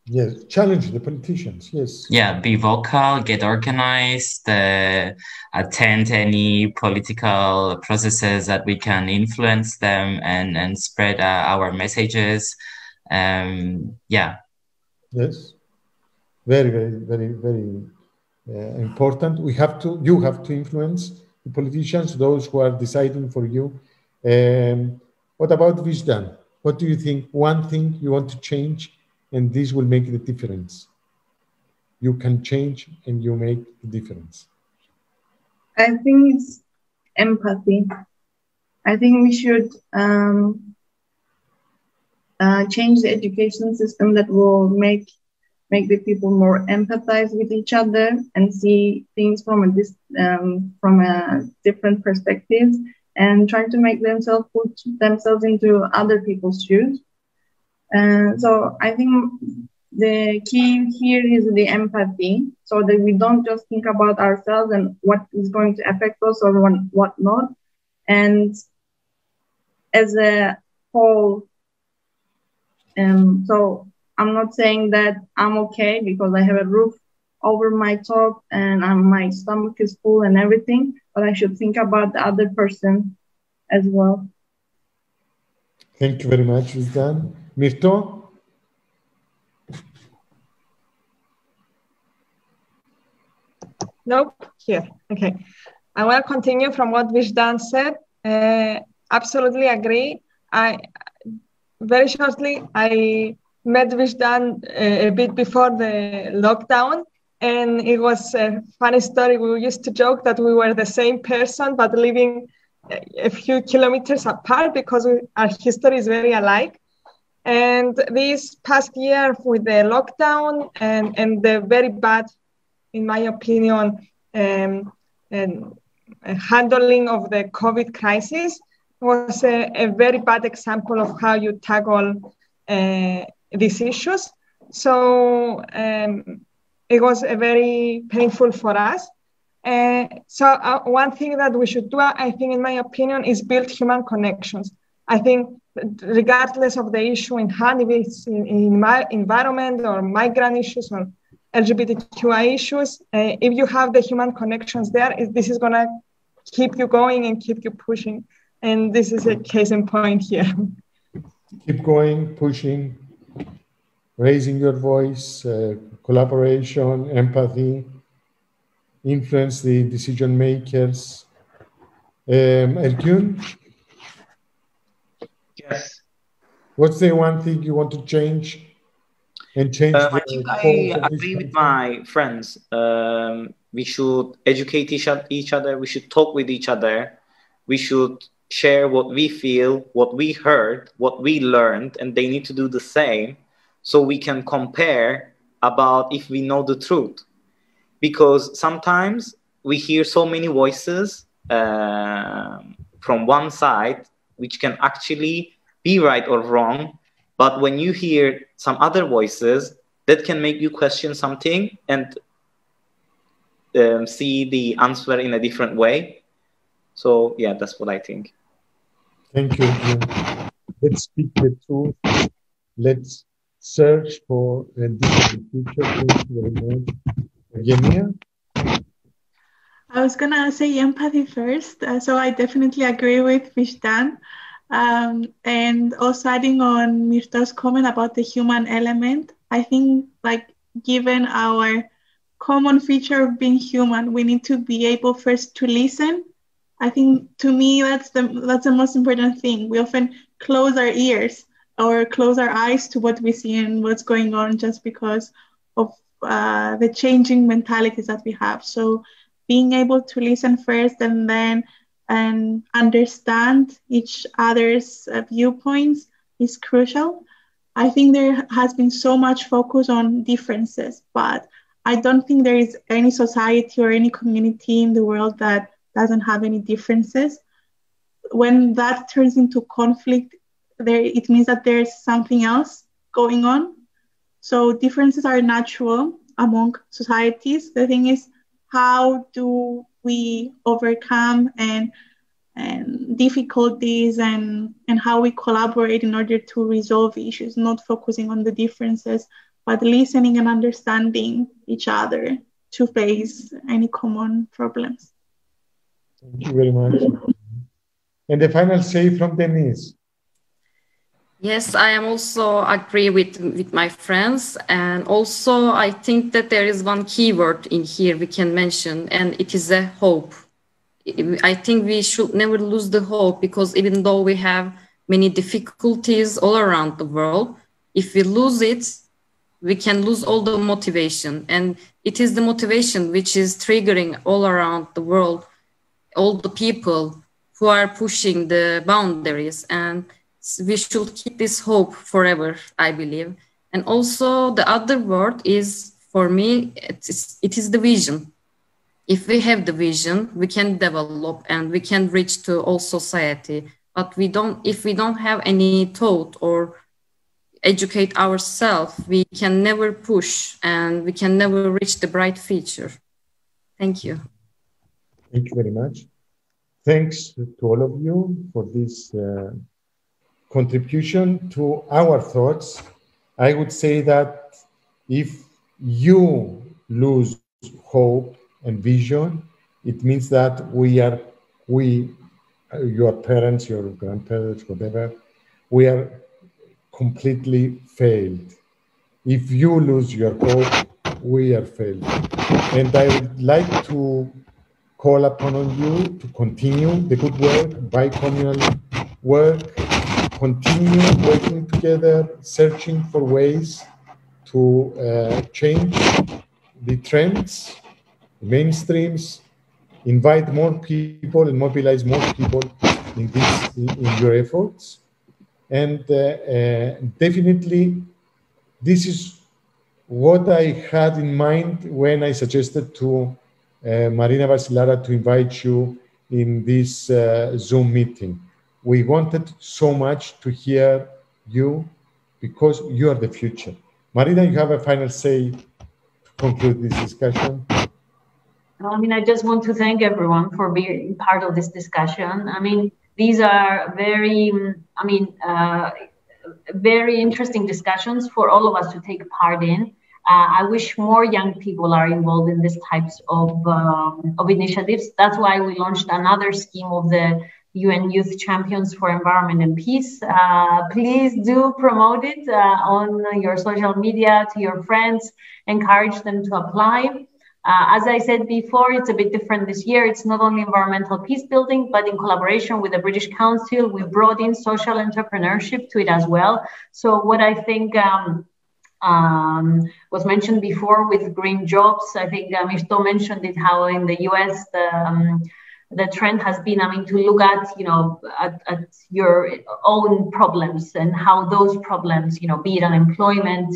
Yes, challenge the politicians, yes. Yeah, be vocal, get organized, attend any political processes that we can influence them and spread our messages. Yeah. Yes, very, very, very, very important. You have to influence the politicians, those who are deciding for you. What about Vijdan? What do you think? One thing you want to change, and this will make the difference. You can change and you make the difference. I think it's empathy. I think we should change the education system that will make the people more empathize with each other and see things from a different perspectives, and try to make themselves put themselves into other people's shoes. So I think the key here is the empathy, so that we don't just think about ourselves and what is going to affect us or what not. And as a whole, so I'm not saying that I'm okay because I have a roof over my top and my stomach is full and everything, but I should think about the other person as well. Thank you very much, Vijdan. Myrto? Nope, here. Okay. I want to continue from what Vijdan said. Absolutely agree. Very shortly, I met Vijdan a bit before the lockdown, and it was a funny story. We used to joke that we were the same person, but living a few kilometers apart because our history is very alike. And this past year with the lockdown and the very bad, in my opinion, handling of the COVID crisis was a very bad example of how you tackle these issues. So it was very painful for us. So one thing that we should do, I think, in my opinion, is build human connections. I think regardless of the issue in hand, if it's in my environment or migrant issues or LGBTQI issues, if you have the human connections there, this is going to keep you going and keep you pushing. And this is a case in point here. Keep going, pushing, raising your voice, collaboration, empathy, influence the decision makers. Ergün? Yes. What's the one thing you want to change? And change I think I agree with my friends. We should educate each other. We should talk with each other. We should share what we feel, what we heard, what we learned, and they need to do the same so we can compare about if we know the truth. Because sometimes we hear so many voices from one side, which can actually be right or wrong. But when you hear some other voices, that can make you question something and see the answer in a different way. So yeah, that's what I think. Thank you. Let's speak the truth. Let's search for a different future. Thank you very much. Evgenia? I was going to say empathy first. So I definitely agree with Vijdan. And also adding on Myrto's comment about the human element, I think given our common feature of being human, we need to be able first to listen. I think to me, that's the most important thing. We often close our ears or close our eyes to what we see and what's going on just because of the changing mentalities that we have. So being able to listen first and then understand each other's viewpoints is crucial. I think there has been so much focus on differences, but I don't think there is any society or any community in the world that doesn't have any differences. When that turns into conflict, it means that there's something else going on. So differences are natural among societies. The thing is, how do we overcome and difficulties and how we collaborate in order to resolve issues, not focusing on the differences, but listening and understanding each other to face any common problems. Thank you very much. And the final say from Deniz. Yes, I am also agree with my friends. And also I think that there is one keyword in here we can mention, and it is a hope. I think we should never lose the hope, because even though we have many difficulties all around the world, if we lose it, we can lose all the motivation. And it is the motivation which is triggering all around the world, all the people who are pushing the boundaries. And we should keep this hope forever, I believe. And also the other word is, for me, it is the vision. If we have the vision, we can develop and we can reach to all society. But if we don't have any thought or educate ourselves, we can never push and we can never reach the bright future. Thank you. Thank you very much. Thanks to all of you for this contribution to our thoughts. I would say that if you lose hope and vision, it means that your parents, your grandparents, whatever, we are completely failed. If you lose your hope, we are failed. And I would like to call upon you to continue the good work, bi-communal work, continue working together, searching for ways to change the trends, mainstreams, invite more people and mobilize more people in your efforts. And definitely, this is what I had in mind when I suggested to Marina Vasilara to invite you in this Zoom meeting. We wanted so much to hear you because you are the future. Marina, you have a final say to conclude this discussion. I mean, I just want to thank everyone for being part of this discussion. I mean, these are very, very interesting discussions for all of us to take part in. I wish more young people are involved in these types of initiatives. That's why we launched another scheme of the UN Youth Champions for Environment and Peace. Please do promote it on your social media to your friends, encourage them to apply. As I said before, it's a bit different this year. It's not only environmental peace building, but in collaboration with the British Council, we brought in social entrepreneurship to it as well. So what I think was mentioned before with green jobs, I think Myrto mentioned it, how in the US, the trend has been, to look at, at your own problems and how those problems, be it unemployment,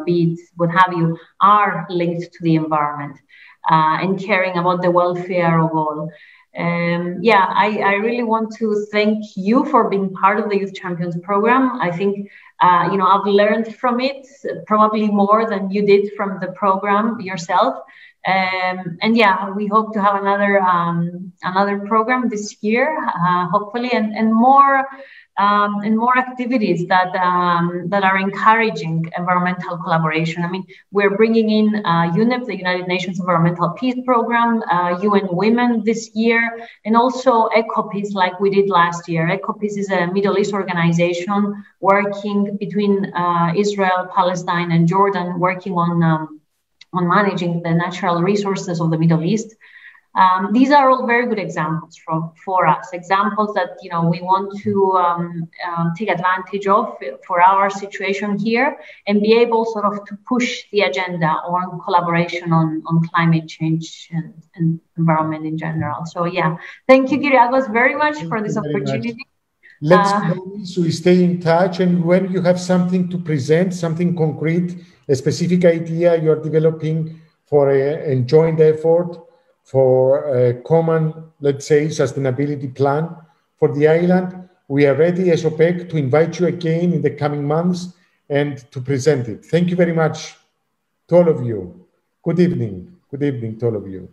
be it what have you, are linked to the environment and caring about the welfare of all. I really want to thank you for being part of the Youth Champions program. I think, I've learned from it probably more than you did from the program yourself. We hope to have another program this year, hopefully, and more activities that are encouraging environmental collaboration. We're bringing in UNEP, the United Nations Environmental Peace Program, UN Women this year, and also ECOPEACE, like we did last year. ECOPEACE is a Middle East organization working between Israel, Palestine, and Jordan, working on managing the natural resources of the Middle East. These are all very good examples for us, examples that we want to take advantage of for our situation here and be able sort of to push the agenda on collaboration on climate change and environment in general. So thank you, Kyriakos, very much for this opportunity. Let's promise we stay in touch, and when you have something to present, something concrete, a specific idea you're developing for a joint effort, for a common, let's say, sustainability plan for the island, we are ready as OPEK to invite you again in the coming months and to present it. Thank you very much to all of you. Good evening. Good evening to all of you.